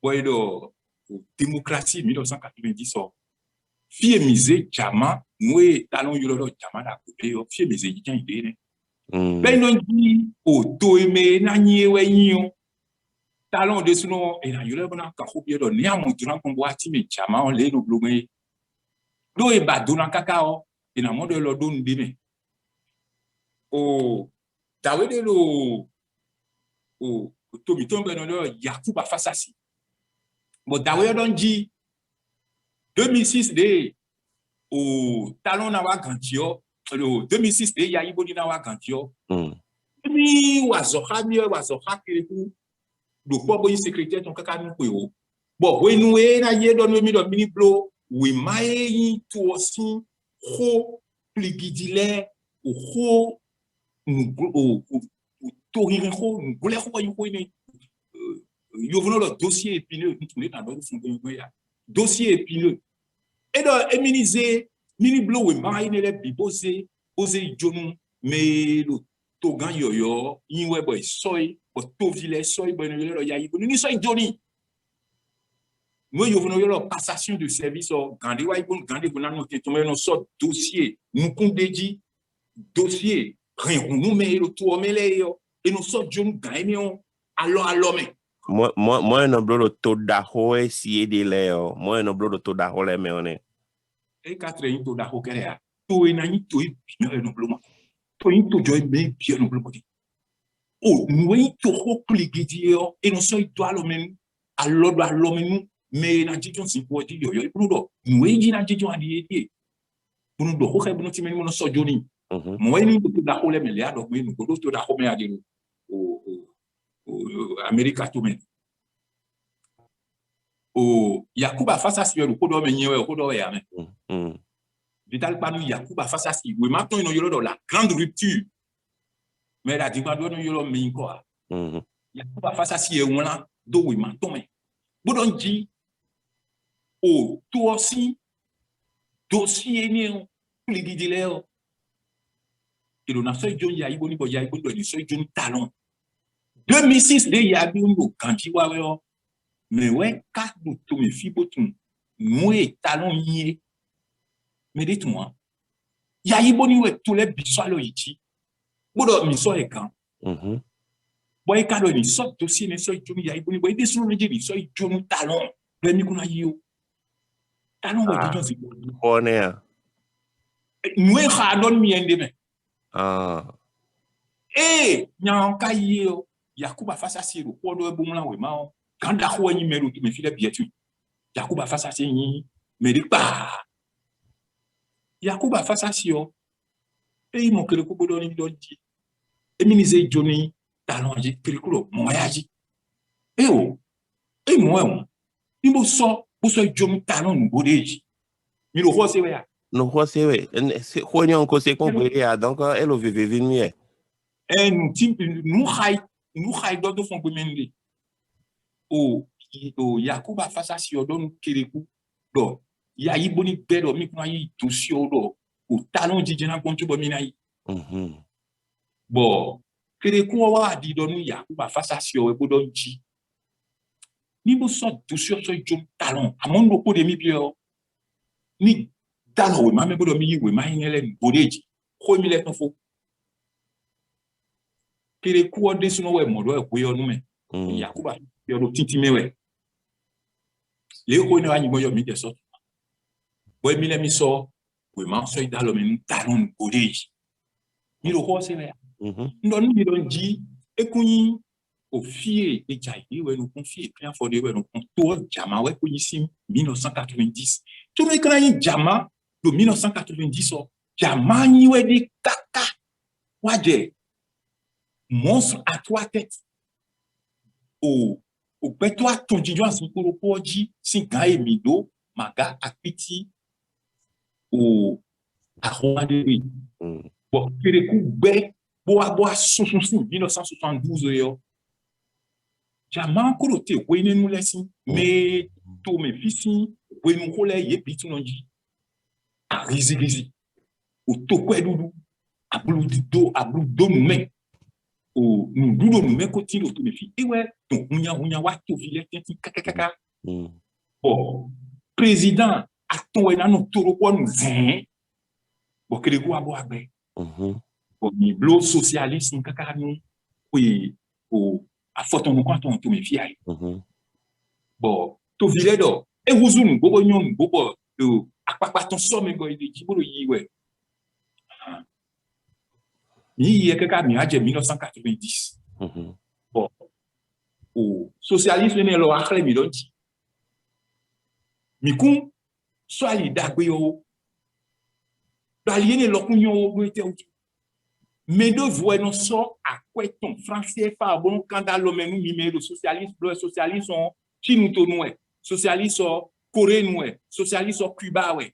ouais do démocratie 1990 fie mise jama nous talon yolo jama da côté fie mise yikan ide ne ben non di o to eme na nyi we yin talon de suno e na yolo na ka ko biedo ni amu duran ko boati me jama on le no blogwe do e ba do na kakao e na mo de lo do ndime o tawede lo o to mi tombe no lo Yakuba Fasasi bo dawe don di 2006 de o talon na wa gantio le 2006 de ya ibodi na wa gantio mi wazoha kiriku do po bo secrétaire ton kaka mi pe o bo we nu e na ye don mi do mini blo we mai yin to osin ho pligidile o ho o to rin ho ngule ho yin ko ni yo vono le dossier épineux nous dans d'autres fond ya dossier épineux et donc éminiser mini blo we mai ne le bibose ose jonu mais le to gan yoyo yin we boy soy o to vile soy boy no ya yi ni soy joni nous yo vono yo passation de service o gande wa ibon gande bona no te to no so dossier nous kondeji dossier rien nous mais le to mele yo et nous so jonu gagne alors mais moi no blo to da ho si de leo moi no blo to da ho le me one e quatre yin to da ho kere ya to e na ni to e no blo to yin to joy me bien no blo oh nous yin to ho pligidi yo et nous so to alo men alo men mais na jijon si ko ti yo pour do nous yin na jijon adi e pour do ho ke bu no ti men mo so joni moi ni to da ho le me le ado me no ko to da ho me adi o America to men o Yakuba Fasasi yo ko do me nyewe ko do ya me vital panu Yakuba Fasasi we maintenant no yolo la grande rupture mais la dimba do no yolo me ko Yakuba Fasasi e wona do we maintenant me bodon ji o to aussi dossier ni pligidile o et on a fait John ya iboni bo ya iboni do ni so John talon 2006 de ya bi ngo kanti wa we o mais ouais quatre to me fi botum moi talon yé mais dites-moi ya iboni we tous les bisalo yiti bodo mi so e kan boy kado ni so dossier ni so John ya iboni boy desu no je so John talon le mi kuna yo talon we John si on est nous ha don mi ende me nyan ka yo Yakuba Fasasi ro ko do bo mla we ma o kan da ho anyi meru me fi da bietu Yakuba Fasasi yin me di pa Yakuba Fasasi o mo kere ko bodo ni do ji eminize joni talon ji kere ko mo ya ji mo ni bo so joni talon ngo de ji mi ro ho se we ya no ho se we ho nyon ko se ko we ya donc elle o vive venir nous hay do fon gomende o Yakuba Fasasi o don kereku do ya iboni bedo mi kuna yi to si o do o talon jijena kontu bo mi na yi bo kereku wa di do nu Yakuba Fasasi o e bodon ji ni bo so to si o so jom talon amondo ko de mi bio ni talon we ma me bodo mi yi we ma hinele bodeji ko mi le ton fo kere kuo de suno we modo e kuyo nume Yakuba yo do titi mewe le ko ni anyi boyo mi de so we mi le mi so we ma so idalo mi talon bodeji ni ro ko se le ndo ni don ji ekunyi ofie e jai we no confie plan for de we no to jama we kunyi sim 1990 to me kana yin jama do 1990 o jama ni we di kaka waje monstre à trois têtes o beto ton dijo asin kuro poji sin ga emido maga apiti o aromade bo kereku be bo sunsun 1972 yo Jaman korote wene nous laissi mais to me fisi wene nous kole ye bitu nonji a rizi o to kwedudu a blue do nous men o nous dudo nous men koti o to me fi e ouais donc unya wa to vile tenti kakaka bon président a ton ena no toro ko nous zin bon que le go abo agbe bon mi blo socialiste kaka ni oui o a foto nous quand on to me fi ai bon to vile do e wuzunu gogo nyon gogo akpakpa ton somme go ide kibolo yi we ni ye kaka mi aje 1990 bon o socialisme ne lo akle mi donti mi kun so ali dagbe yo aliéné lo kun yo go ite o mais de voix non so akweton français fa bon kanda lo menu mi me le socialiste on qui nous to nous socialiste Corée nous socialiste Cuba ouais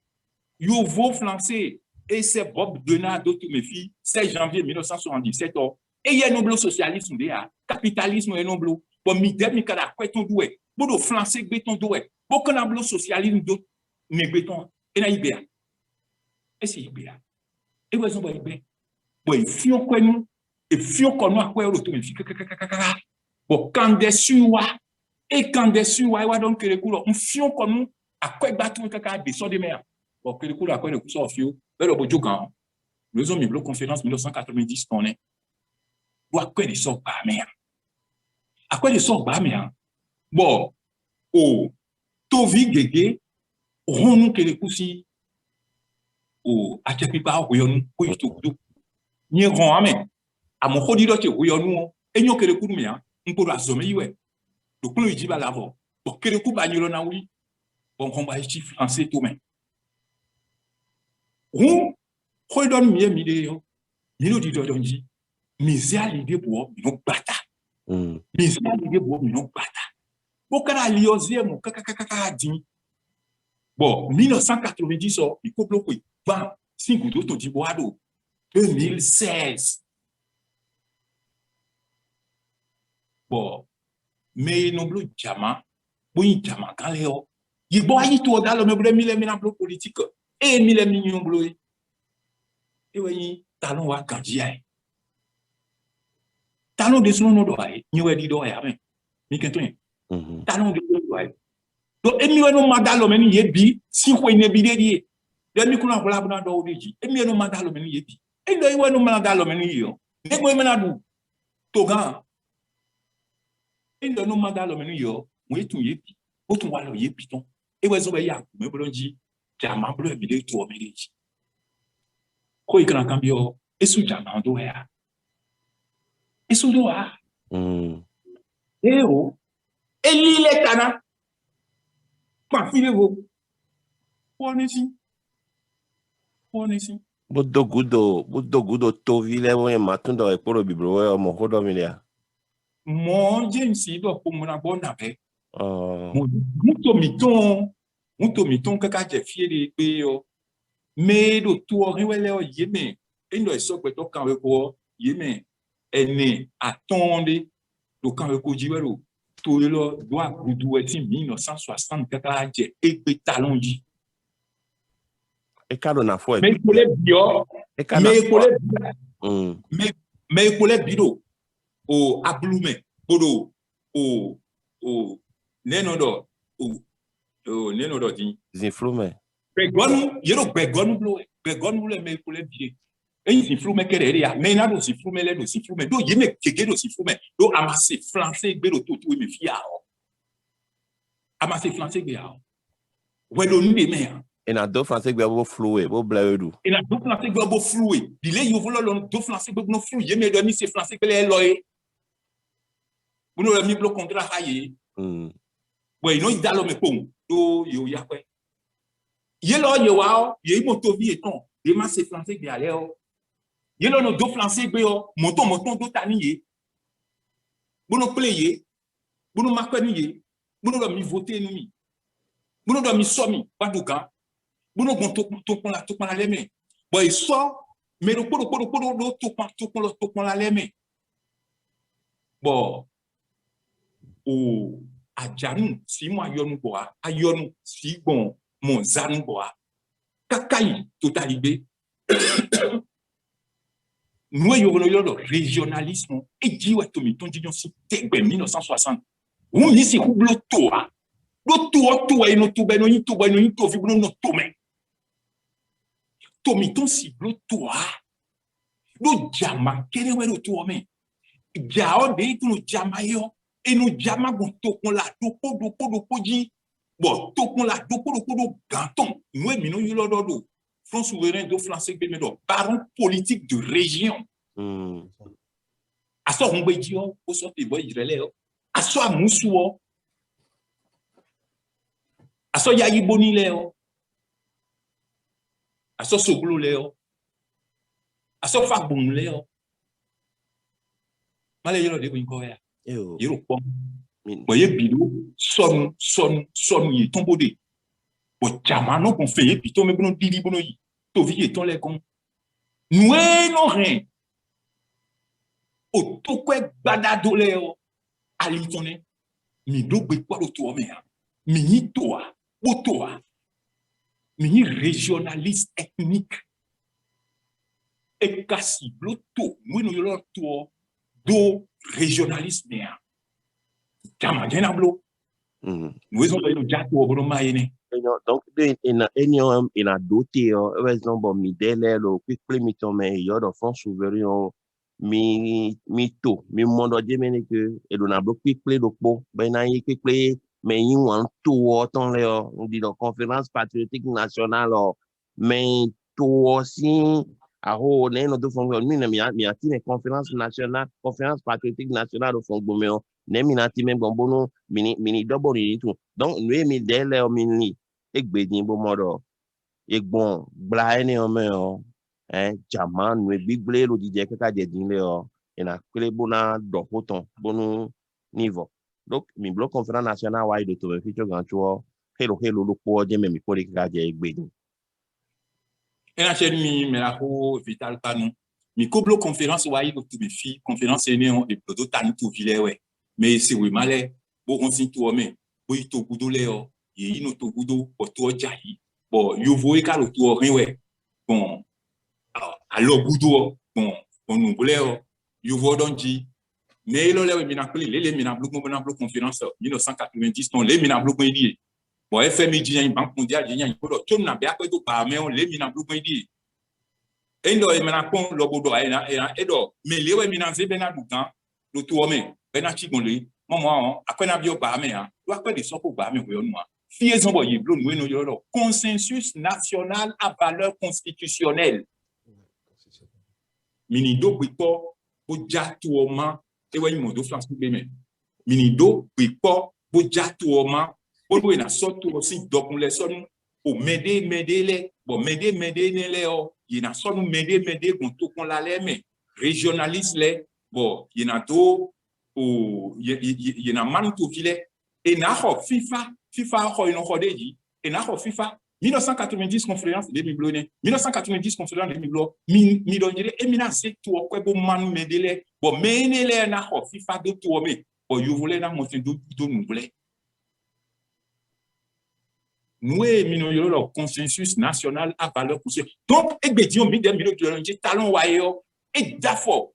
yo vo français et c'est Bob Denard d'autres mes filles 16 janvier 1977 et il y a un socialisme déjà capitalisme et non blo bon mi dem mi kada kweton doué bodo français béton doué bon qu'on a socialisme d'autres mais béton et na ibea et c'est ibea et ouais son ibea bon fion quoi nous et fion qu'on a quoi autour mes filles bon quand dessus et quand dessus wa donc le couleur on fion comme nous à quoi battre kaka des sorts de mer bon que le couleur à quoi le couleur fio le bojo quand nous avons mis le conférence 1990 on est ou à quoi des sorts pas mer à quoi des sorts pas mer bon au tovi gege on que le coussi au à quelque part où on ou tout ni ron amen à mon khodido que où on et nous que le couleur mer on peut la sommer ouais donc on lui dit bah l'avant bon que le coup bagnolo na oui bon combat est français tout même on redonne mieux milieu milo di dodonji mizia l'idée pour nous bata mizia l'idée pour nous bata bon kana liozie mon kaka dit bon 1990 so il couple ko 20 5 d'autres di boado 2016 bon mais non bleu diamant bon diamant quand léo il boit il tout dans le meuble mille politique et mille millions bleu et oui talon wa kandia talon de son no do ai ni we di do ya men mi kenton talon de do ai do e mi we no madalo men ye bi si ko ne bi de de mi kuna bla bla do de e mi no madalo men ye bi e do we no madalo men yo ne ko men adu to gan e do no madalo men yo mo etu ye bi o tun wa lo ye bi ton e we so be ya me bolonji jama blo bi de to me de ko ikana cambio esu jama do ya esu do a o eli le kana pa file vo onesi bodo gudo to vile wo matundo e poro bibro mo hodo milia mon jensi do ko mona bona be muto miton kaka je fiere pe yo mais do to riwele o yeme endo e so pe to kan we ko yeme ene attendez do kan we ko jiwelo to lo do agudu eti 1964 je e pe talonji e kado na fo mais pour les bio mais pour les bido o ablume bodo o nenodo nenodo di zinflume begonu yero begonu le mais pour les bio et zinflume kere ya mais na do zinflume le do zinflume do yeme kege do zinflume do amase français gbe do to me fia o amase français gbe ya o we do ni de me et na do français gbe bo floué bo blaedu et na do français gbe bo floué dile yo volo lo do français gbe no flou yeme do mi c'est français gbe le loye uno le mi blo contrat haye we no idalo me pon do yo yakwe ye lo ye wa ye moto vi eton de ma c'est français gbe ale o ye lo no do français gbe o moto do tani ye bono player bono makani ye bono do mi voter nu mi bono do mi somi paduka bono gon to la leme boy so mais do to la leme bon au adjanu si moi yonu boa ayonu si bon mon zanu boa kakai totalité nous y le régionalisme et dit ouais to mi ton dion si tegbe 1960 ou mi si kublo toa lo toa no to beno ni to beno ni to fi no to me to mi ton si blo toa lo jama kene we lo to me jao de to jama yo et nous jama gon to kon la doko ji bon to kon la doko ganton nous mi no yo do front souverain de français be do baron politique de région aso on be ji o so te boy irele o aso amusu o aso yayi boni le o aso soglo le o aso fagbon le o male yo de ko nko ya yero pom boye bido son yi tombo de bo chama no kon fe bi to me bono dili bono yi to vi eton le kon noué no rien o to ko gbadado le o ali toné mi do gbe kwa lo to me mi ni toa o toa mi ni régionaliste ethnique e kasi bloto nous no yo to do régionalisme ya kama jena blo nous on le jato bono mayene donc in a doté raison bon mi dele lo quick mi to me yo do front souverain mi to mi mondo de mene que e do na blo quick do po ben na yi quick mais yi wan to ton le on dit la conférence patriotique nationale mais to aussi a ho ne no do fon mi ati ne conférence patriotique nationale au fond bomeo ne mi na ti me bombono mini double ni tout donc nous mi dele mini egbedin bo modo egbon bla ene o me o jaman nous bible lo di je ka de din le o ina kle bona do poton bonu niveau donc mi bloc conférence nationale wa de to fi to gancho hello lo po je me mi ko ka je egbedin ena chen mi me la ho vital panou mi ko bloc conférence wa yi to mi fi conférence ene on e do tani to vile we mais c'est oui malé bo on sin to me bo ito gudo le o yi no to gudo o to jahi bon yo voye ka lo to rin we bon alors gudo bon on nous voulait yo vo donji mais lo le mi na kli le mi na bloc mo na bloc conférence 1990 ton le mi na bloc mo di bon FMI di yan banque mondiale di yan ko to na be akoto pa me on le mi na bloc mo di endo e mi na kon lo bodo e do mais le we mi na ze be na dukan lo to me bena chigonle momo akwena bio ba me ha do akwe de soko ba me ko no fie zombo yi blo no yo consensus national à valeur constitutionnelle mini do bipo bo jatu oma e wa mo do France be me mini do bipo bo jatu oma bo do na soto aussi donc les son o mede le bo mede ne le o yi na son mede kon to kon la le me régionaliste le bon yi na do ou y na man to vile et na ho FIFA ho ino hodeji et na ho FIFA 1990 conférence de Miblone 1990 conférence de Miblo mi donjere e mina se to ko bo man medele bo menele na ho FIFA do to me bo yo vole na mo se do nous vole nous mino yo le consensus national à valeur pour donc e gbedion mi dem mi do talon wa yo et dafo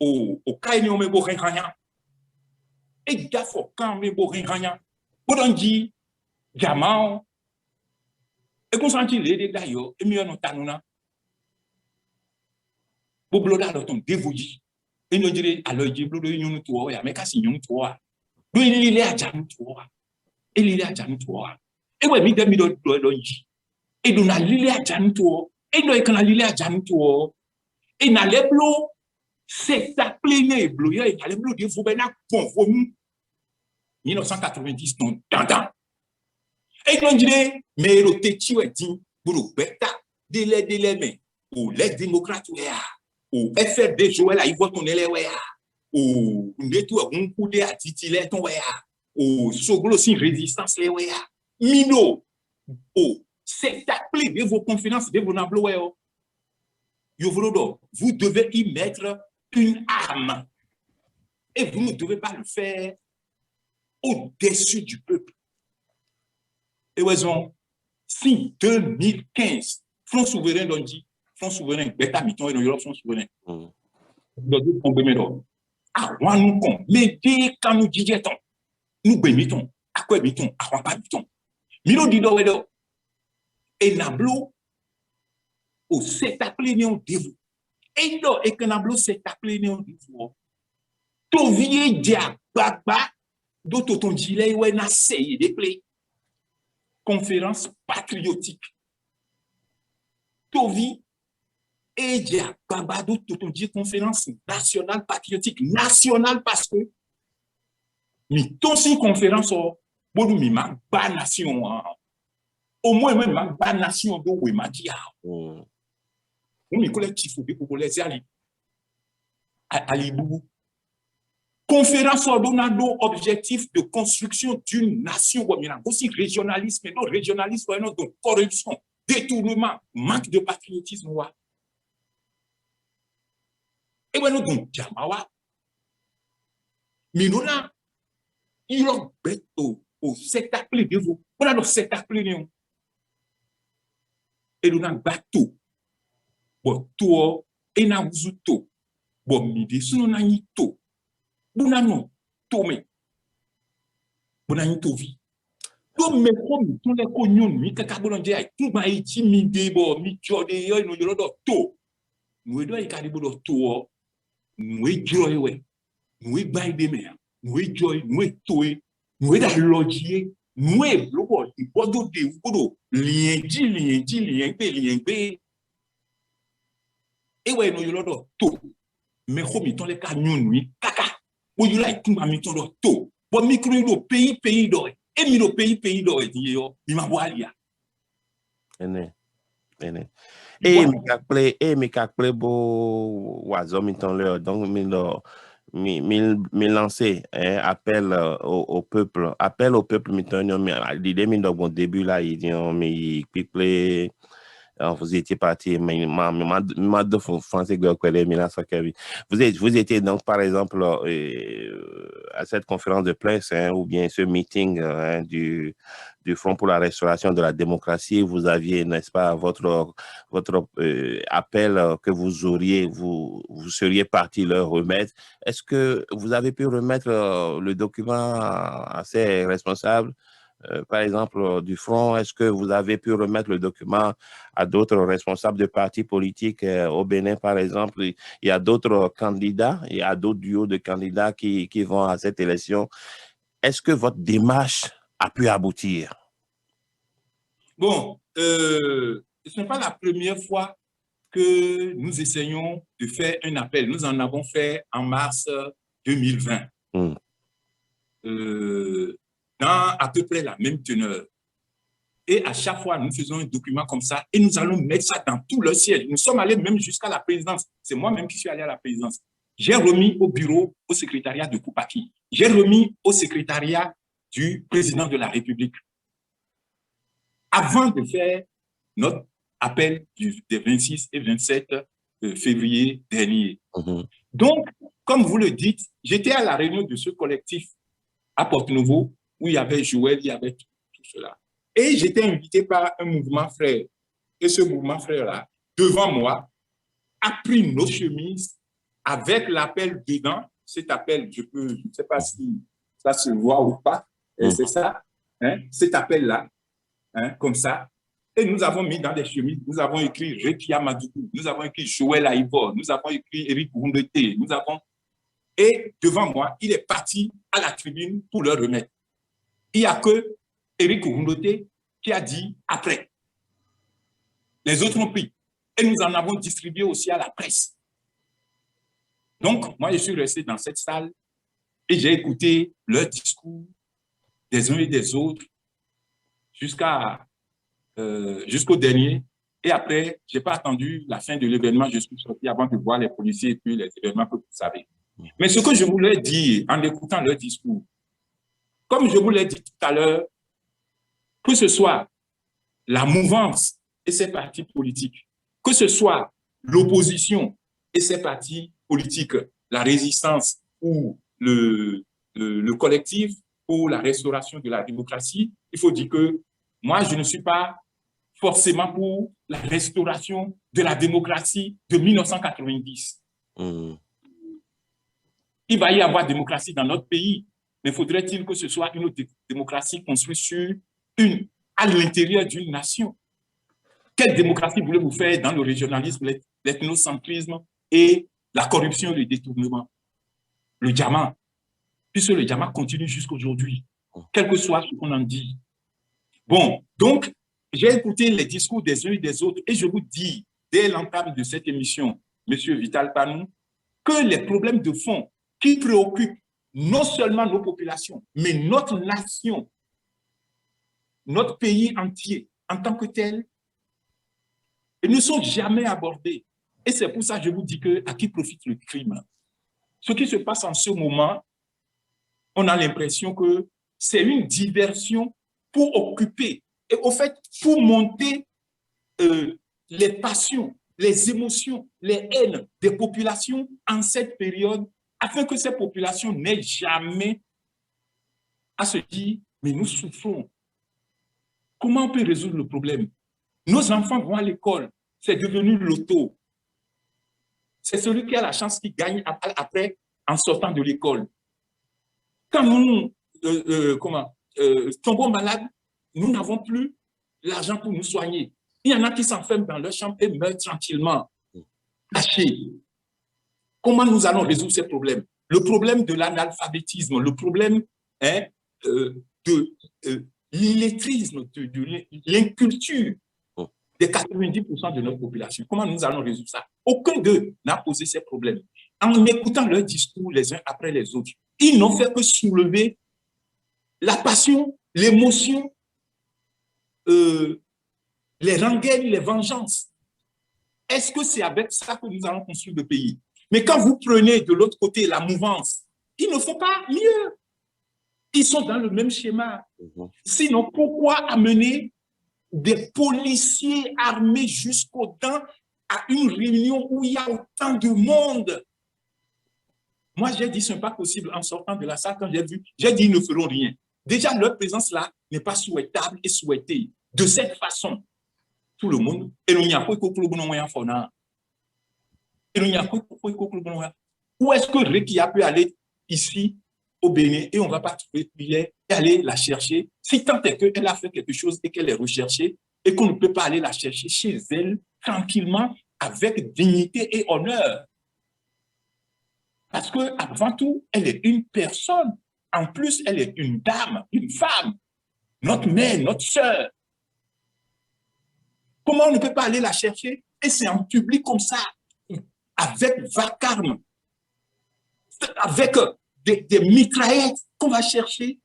au cas où on me bo rien et gafo quand me bo rien bodonji jamao e consenti les dégâts yo e mi no tanuna bo bloda do ton devoji e no dire alors ji blodo nyunu to ya me kasi nyunu to wa do ni le ajanu to wa e le ajanu to wa e we mi dem mi do ji e do na le ajanu to e no e kana le ajanu to e na le blo c'est appelé bleu il y a les bleus de Foubena conforme 1990 ton dandan et non dire mais le techi wetin buru beta délai mais ou les démocrates ou FFD Joël il vote on les ou ndetu un coup de atitile ton ou soglo sin résistance les mino oh c'est appelé de vos confidences de vos nablo vous devez y mettre une arme. Et vous ne devez pas le faire au-dessus du peuple. Et raison, si 2015, Front souverain l'on dit, Front souverain, bêta miton et le Front souverain. Donc, on peut mettre. Ah, nous con, mais dès quand nous disons, nous bémitons, à quoi bémitons, à quoi pas bémitons. Milo dit d'où et Nablo, au s'est appelé néon de vous. Et que Nablo s'est appelé néon de vous. Ton vieil dia, baba, d'autres ton gilet, ouais, n'a essayé de play. Conférence patriotique. Tovi et dia, baba, d'autres ton dit conférence nationale patriotique. Nationale parce que, mi ton si conférence, bon, mi ma ba nation, au moins, même ma ba nation, do, oui, ma dia. Mi collectif, pour les alliés. Alibou. Conférence ordonnado objectif de construction d'une nation, aussi régionalisme, non régionalisme, non de corruption, détournement, manque de patriotisme. Et voilà donc, Jamawa. Mais nous là, il y a au cet appelé de vous. Voilà donc cet appelé de nous. Et nous avons bateau. Bon, toi, et nous avons tout. Bon, midi, si nous avons tout. Bonano, Tomé. Bonani Tovi. Tomé, comme tous les cognons, mi kakabolondia, tout ma iti mi debo, mi jode yo, no yolo to. Nous doit y caribo to. Nous joy, nous bail de mer, nous joy, nous toé, nous da logier, nous bloco, il bodo de bodo, lien pe. Et ouais, no yolo to. Mais comme ils ont les canyons, oui, kaka. Où il y a tout ma miton de tout. Bon, micro le pays d'or. Et mi le pays d'or, il m'a voulu. Et mi kakple bo wazo miton le donc mi lancé appel au peuple miton l'idée mi donc au début là il dit mi piple. Vous étiez parti, vous étiez donc, par exemple, à cette conférence de presse, ou bien ce meeting du Front pour la restauration de la démocratie, vous aviez, n'est-ce pas, votre appel que vous seriez parti leur remettre. Est-ce que vous avez pu remettre le document à ces responsables? Par exemple, du Front, est-ce que vous avez pu remettre le document à d'autres responsables de partis politiques au Bénin, par exemple? Il y a d'autres candidats, il y a d'autres duos de candidats qui vont à cette élection. Est-ce que votre démarche a pu aboutir? Bon, ce n'est pas la première fois que nous essayons de faire un appel. Nous en avons fait en mars 2020. Dans à peu près la même teneur. Et à chaque fois, nous faisons un document comme ça et nous allons mettre ça dans tout le ciel. Nous sommes allés même jusqu'à la présidence. C'est moi-même qui suis allé à la présidence. J'ai remis au bureau, au secrétariat de Koupaki. J'ai remis au secrétariat du président de la République. Avant de faire notre appel des 26 et 27 février dernier. Donc, comme vous le dites, j'étais à la réunion de ce collectif à Porte-Nouveau, où il y avait Joël, il y avait tout cela. Et j'étais invité par un mouvement frère. Et ce mouvement frère-là, devant moi, a pris nos chemises avec l'appel dedans. Cet appel, je ne sais pas si ça se voit ou pas. C'est ça, hein, cet appel-là, hein, comme ça. Et nous avons mis dans des chemises, nous avons écrit Rekia Madoukou, nous avons écrit Joël Aïbor, nous avons écrit Eric Koundete, nous avons... Et devant moi, il est parti à la tribune pour le remettre. Il n'y a que Eric Koundete qui a dit après. Les autres ont pris. Et nous en avons distribué aussi à la presse. Donc, moi, je suis resté dans cette salle et j'ai écouté leur discours des uns et des autres jusqu'au dernier. Et après, je n'ai pas attendu la fin de l'événement. Je suis sorti avant de voir les policiers et puis les événements que vous savez. Mais ce que je voulais dire en écoutant leur discours, comme je vous l'ai dit tout à l'heure, que ce soit la mouvance et ses partis politiques, que ce soit l'opposition et ses partis politiques, la résistance ou le collectif pour la restauration de la démocratie, il faut dire que moi, je ne suis pas forcément pour la restauration de la démocratie de 1990. Il va y avoir démocratie dans notre pays, mais faudrait-il que ce soit une démocratie construite à l'intérieur d'une nation? Quelle démocratie voulez-vous faire dans le régionalisme, l'ethnocentrisme et la corruption et le détournement? Le diamant, puisque le diamant continue jusqu'aujourd'hui, quel que soit ce qu'on en dit. Bon, donc, j'ai écouté les discours des uns et des autres et je vous dis, dès l'entame de cette émission, M. Vital Panou, que les problèmes de fond qui préoccupent non seulement nos populations, mais notre nation, notre pays entier, en tant que tel, ils ne sont jamais abordés. Et c'est pour ça que je vous dis à qui profite le crime. Ce qui se passe en ce moment, on a l'impression que c'est une diversion pour occuper et au fait, pour monter les passions, les émotions, les haines des populations en cette période, afin que ces populations n'aient jamais à se dire, mais nous souffrons. Comment on peut résoudre le problème? Nos enfants vont à l'école, c'est devenu l'auto. C'est celui qui a la chance qui gagne après en sortant de l'école. Quand nous tombons malades, nous n'avons plus l'argent pour nous soigner. Il y en a qui s'enferment dans leur chambre et meurent tranquillement, cachés. Comment nous allons résoudre ces problèmes? Le problème de l'analphabétisme, le problème de l'illettrisme, de l'inculture des 90% de notre population. Comment nous allons résoudre ça? Aucun d'eux n'a posé ces problèmes. En écoutant leurs discours les uns après les autres, ils n'ont fait que soulever la passion, l'émotion, les rengaines, les vengeances. Est-ce que c'est avec ça que nous allons construire le pays? Mais quand vous prenez de l'autre côté la mouvance, il ne faut pas mieux. Ils sont dans le même schéma. Sinon, pourquoi amener des policiers armés jusqu'aux dents à une réunion où il y a autant de monde? Moi, j'ai dit, ce n'est pas possible en sortant de la salle. Quand j'ai vu, j'ai dit, ils ne feront rien. Déjà, leur présence là n'est pas souhaitable et souhaitée. De cette façon, tout le monde, où est-ce que Rekia peut aller ici au Bénin et on ne va pas trouver Pierre et aller la chercher, si tant est qu'elle a fait quelque chose et qu'elle est recherchée et qu'on ne peut pas aller la chercher chez elle tranquillement avec dignité et honneur. Parce qu'avant tout, elle est une personne. En plus, elle est une dame, une femme, notre mère, notre sœur. Comment on ne peut pas aller la chercher? Et c'est en public comme ça, avec vacarme, avec des mitraillettes qu'on va chercher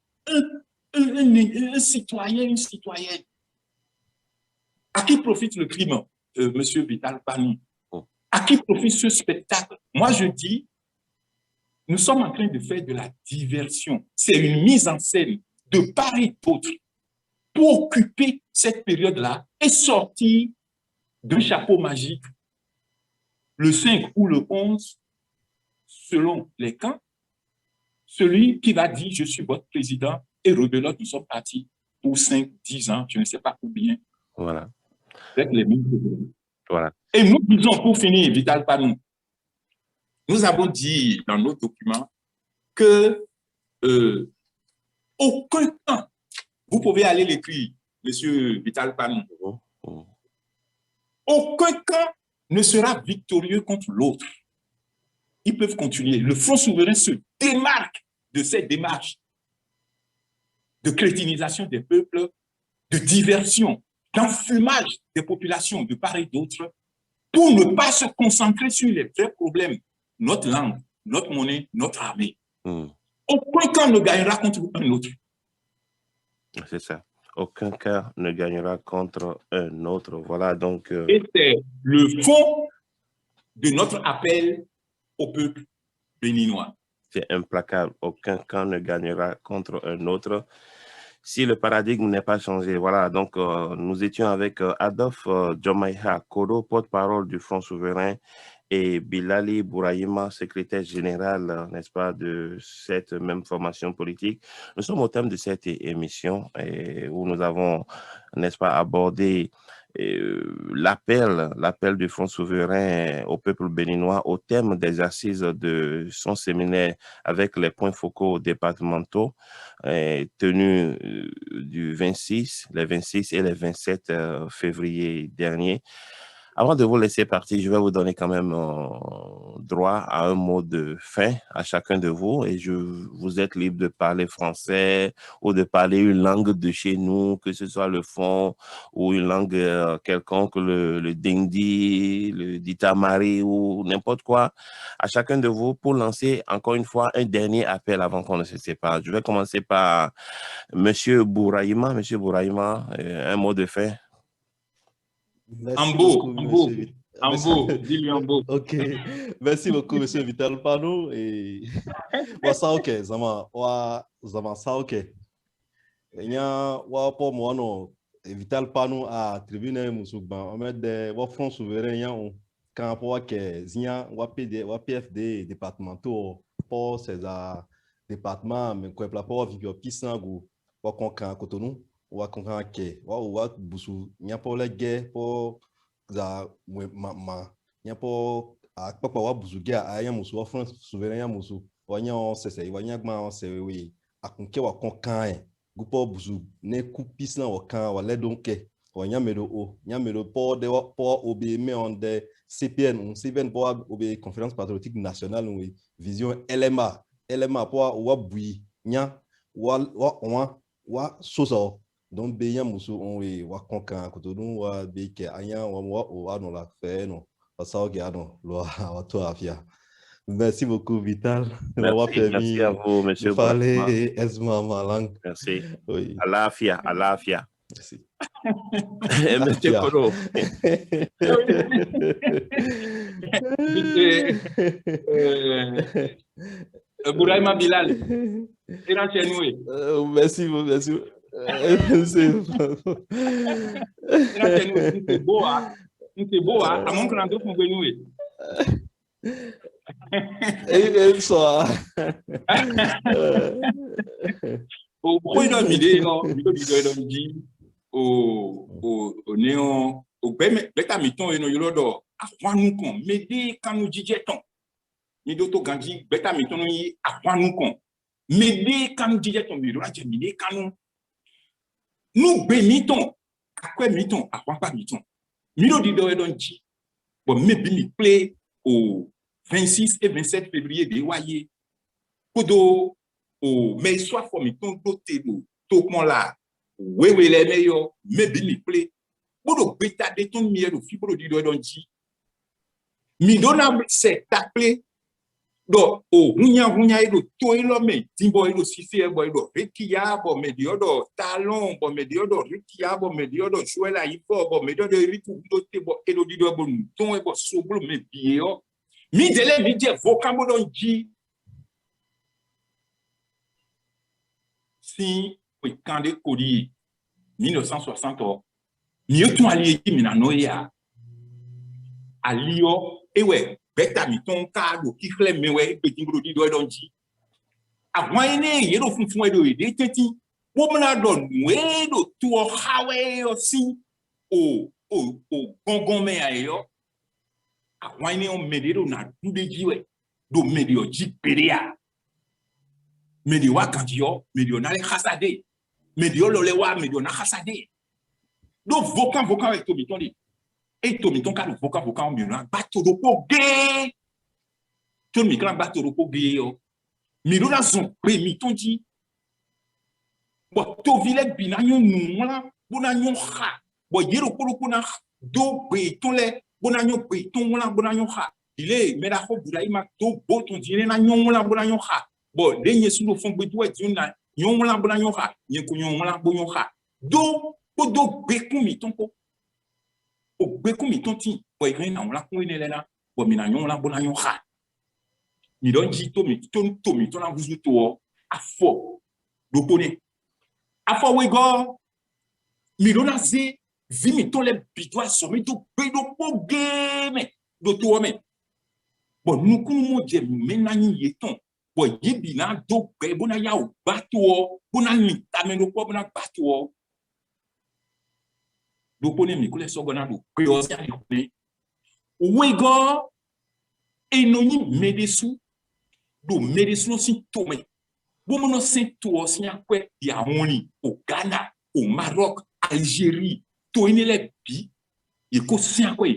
un citoyen, une citoyenne. À qui profite le crime, monsieur Vital Panou? À qui profite ce spectacle? Moi, je dis, nous sommes en train de faire de la diversion. C'est une mise en scène de part et d'autre pour occuper cette période-là et sortir d'un chapeau magique le 5 ou le 11, selon les camps, celui qui va dire « je suis votre président » et rebelote, nous sommes partis pour 5, 10 ans, je ne sais pas combien. Voilà. Avec les mêmes problèmes. Voilà. Et nous disons, pour finir, Vital Panou, nous avons dit dans nos documents que aucun camp, vous pouvez aller l'écrire, monsieur Vital Panou, aucun camp ne sera victorieux contre l'autre. Ils peuvent continuer. Le Front souverain se démarque de cette démarche de crétinisation des peuples, de diversion, d'enfumage des populations de part et d'autre, pour ne pas se concentrer sur les vrais problèmes, notre langue, notre monnaie, notre armée. Aucun camp ne gagnera contre un autre. C'est ça. Aucun cas ne gagnera contre un autre. Voilà, donc... Et c'est le fond de notre appel au peuple béninois. C'est implacable. Aucun camp ne gagnera contre un autre si le paradigme n'est pas changé. Voilà, donc nous étions avec Adolphe Djomaiha Koro, porte-parole du Front souverain, et Bilali Bourahima, secrétaire général, n'est-ce pas, de cette même formation politique. Nous sommes au thème de cette émission où nous avons, n'est-ce pas, abordé l'appel du Front souverain au peuple béninois au thème des assises de son séminaire avec les points focaux départementaux tenus les 26 et les 27 février dernier. Avant de vous laisser partir, je vais vous donner quand même droit à un mot de fin à chacun de vous et vous êtes libre de parler français ou de parler une langue de chez nous, que ce soit le fon ou une langue quelconque, le dindi, le ditamari ou n'importe quoi. À chacun de vous pour lancer encore une fois un dernier appel avant qu'on ne se sépare. Je vais commencer par Monsieur Bourahima. Monsieur Bourahima, un mot de fin. Merci beaucoup, monsieur. Dis-lui en beau. Ok, merci beaucoup, monsieur Vital Pano. Et ça ok, zama ça ok. Nya pour moi non Vital Pano à tribune musugban on met des Front souverain ya on quand pour que zia PFD départementaux pour ces départements mais quoi pour vivre pisango pour qu'on kan Cotonou ou qu'on kan ke ou busu nya pour les guerres pour za ma nya pour a papa wa busu guerre a ya musu Front souverain ya musu wanya on c'est wanya gma on c'est oui a konke wa kon kan gupo busu ne kupis na wakan wale donke wanyamelo o nyamelo pour obe me on de CPN pour obe conférence patriotique nationale oui vision LMA pour wa bui nya wa soso donc be musu on we wa konkan Cotonou wa be ke anya wa no la fe no ça o ga no lo wa to afia. Merci beaucoup, Vital. Merci à vous, monsieur. Parler Esma Malang. Merci. Oui. Alafia. Merci. Monsieur Kono. Bourahima Bilal. Merci. C'est beau, à mon grand groupe, on veut Et ça. Au point de l'idée, non, dit au néon, au bêta miton et nos yolodo, à quoi nous con, mais dès quand nous disons, ni d'autres gandhi, bêta miton, à quoi nous con, mais dès quand nous disons, mais là, j'ai mis quand nous bémitons, à quoi miton, à quoi pas miton. Milo dit de bon, mais bien, plaît au 26 et 27 février de Waye. Kodo, mais soit formé ton doté, tout mon là, oui, les meilleurs, mais bien, plaît. Kodo, bêta de ton miel au fibro du donji. Midona, c'est appelé. Donc, hunya edo to elo me timbo edo sisi ebo edo rekia bo mediodo talon bo mediodo rekia bo mediodo chuela ifo bo mediodo riku dote bo edo dido bo ton ebo soblo me bio mi dele mi je vocabo don ji si o kande kodi 1960 mi otun ali mi na noya alio ewe beta mi ton kado ki kle mewe petit brodi do donji avant ene yero funfun edo ede teti wo mna do we do tu o hawe aussi o gongon me ayo avant ene on medero na dude jiwe do medio jiperia medio wa kandio medio na le khasade medio lo le wa medio na khasade do vokan avec to mi ton di et to mi ton ka vokan mi na bato do poge to mi kan bato do poge yo mi do na zon pe mi ton di bo to vile binanyo nwa bonanyo kha bo yero ko na do pe ton le bonanyo pe ton wala bonanyo kha ile me da ko Bourahima to bo ton di na nyon wala bonanyo kha bo de yesu do fon gbe to e di na nyon wala bonanyo kha yen ko nyon wala bonanyo kha do be ko mi ton ko o beku mi tonti bo igre na wala ko ine lena bo mi na nyon la bona nyon kha mi don ji to mi ton na buzu to afo do pone afo we go mi do na se vi mi ton le bidwa so mi do be do poge me do to me Bon, nous nous disons, maintenant, nous sommes. Bon, il y a des gens qui ont été bateau, qui ont été bateau. Donc, on est mis, les secondaires, oui, gars, et nous médecins, nous médecins aussi tomés. Bon, nous sommes tous il y a au Ghana, au Maroc, Algérie, tout les pays, il y a aussi un quoi,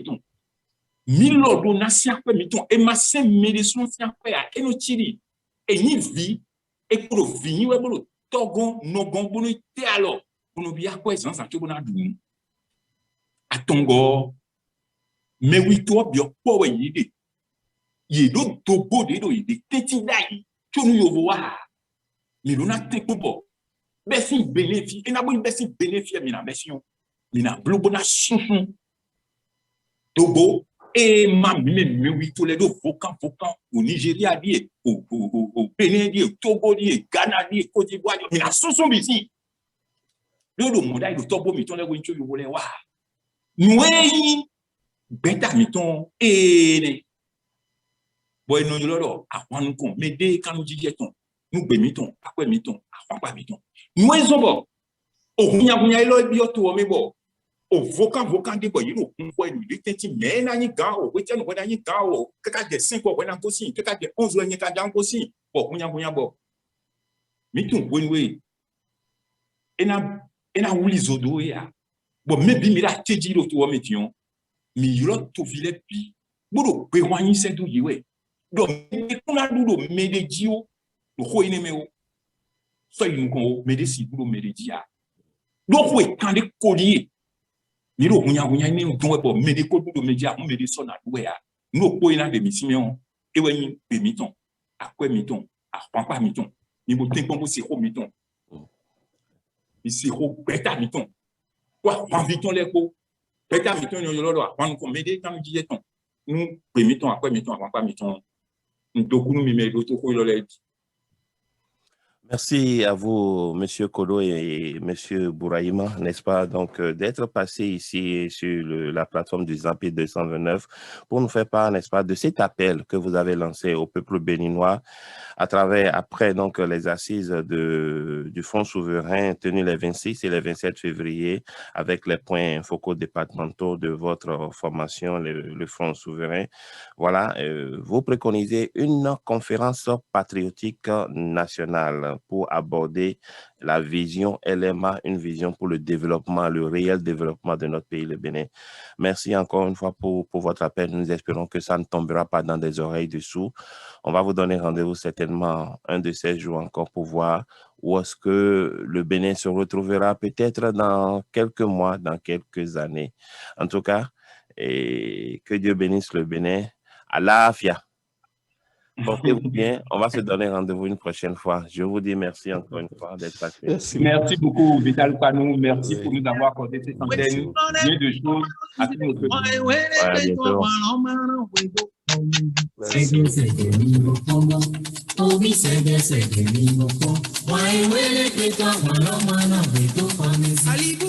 Milo donation quoi miton et ma saint médecin c'est quoi à enotiri et ni vie et pour vie ouais bon togon no gon bon té alors pour nous bien quoi sans ça bon adou atongo mais oui toi bien quoi ouais yide yido tobo de do yide teti dai que nous yo voir mais on a té popo besi bénéfice et na bon besi bénéfice mi na besi mi na blo bona chouchou tobo et ma mais oui tous les deux vocan au Nigeria au Bénin au Togo Ghana Côte d'Ivoire mais la sous ici le monde le Togo miton les wincho yo voler wa nous beta miton et boy non lolo a kwanu kon mais dès quand nous disons nous be miton après miton a pas miton nous en bon o hunya ilo bi o to me bo o vocan de boy no ko ni tenti mais na ni ga o wetia no boda ni ga o kaka de 5 o boda ko si kaka de 11 o ni ka dan ko si bo hunya bo miton bonwe ena wuli zodo ya bo mebi mi la teji lo to metion mi yoro to vile pi bodo pe wani se do yiwe do ko na do medeji o do ko ine me o so yin ko medesi bodo medeji ya do ko e kan de kolier Niro hunya ni ntonwe bo medical do media mo medicine na do ya no ko ina de misimion e wen be miton akwa miton akwa miton ni bo tempo bo si ho miton ici ho beta miton quoi en miton les ko beta miton yo lo akwa ko mede tam di ton nous be miton akwa miton ndoku nu mi me do to ko lo le. Merci à vous, Monsieur Kolo et Monsieur Bourahima, n'est-ce pas, donc d'être passé ici sur la plateforme du Zampir 229 pour nous faire part, n'est-ce pas, de cet appel que vous avez lancé au peuple béninois à travers, après donc les assises du Fonds souverain tenues les 26 et les 27 février avec les points focaux départementaux de votre formation, le Fonds souverain. Voilà, vous préconisez une conférence patriotique nationale pour aborder la vision LMA, une vision pour le développement, le réel développement de notre pays, le Bénin. Merci encore une fois pour votre appel. Nous espérons que ça ne tombera pas dans des oreilles dessous. On va vous donner rendez-vous certainement un de ces jours encore pour voir où est-ce que le Bénin se retrouvera peut-être dans quelques mois, dans quelques années. En tout cas, et que Dieu bénisse le Bénin. Alafia. Portez-vous bien. On va se donner rendez-vous une prochaine fois. Je vous dis merci encore une fois d'être passé. Merci beaucoup, Vital Panou. Merci pour nous avoir accordé cette antenne. Bien de choses à tous nos peuples. À bientôt. Merci.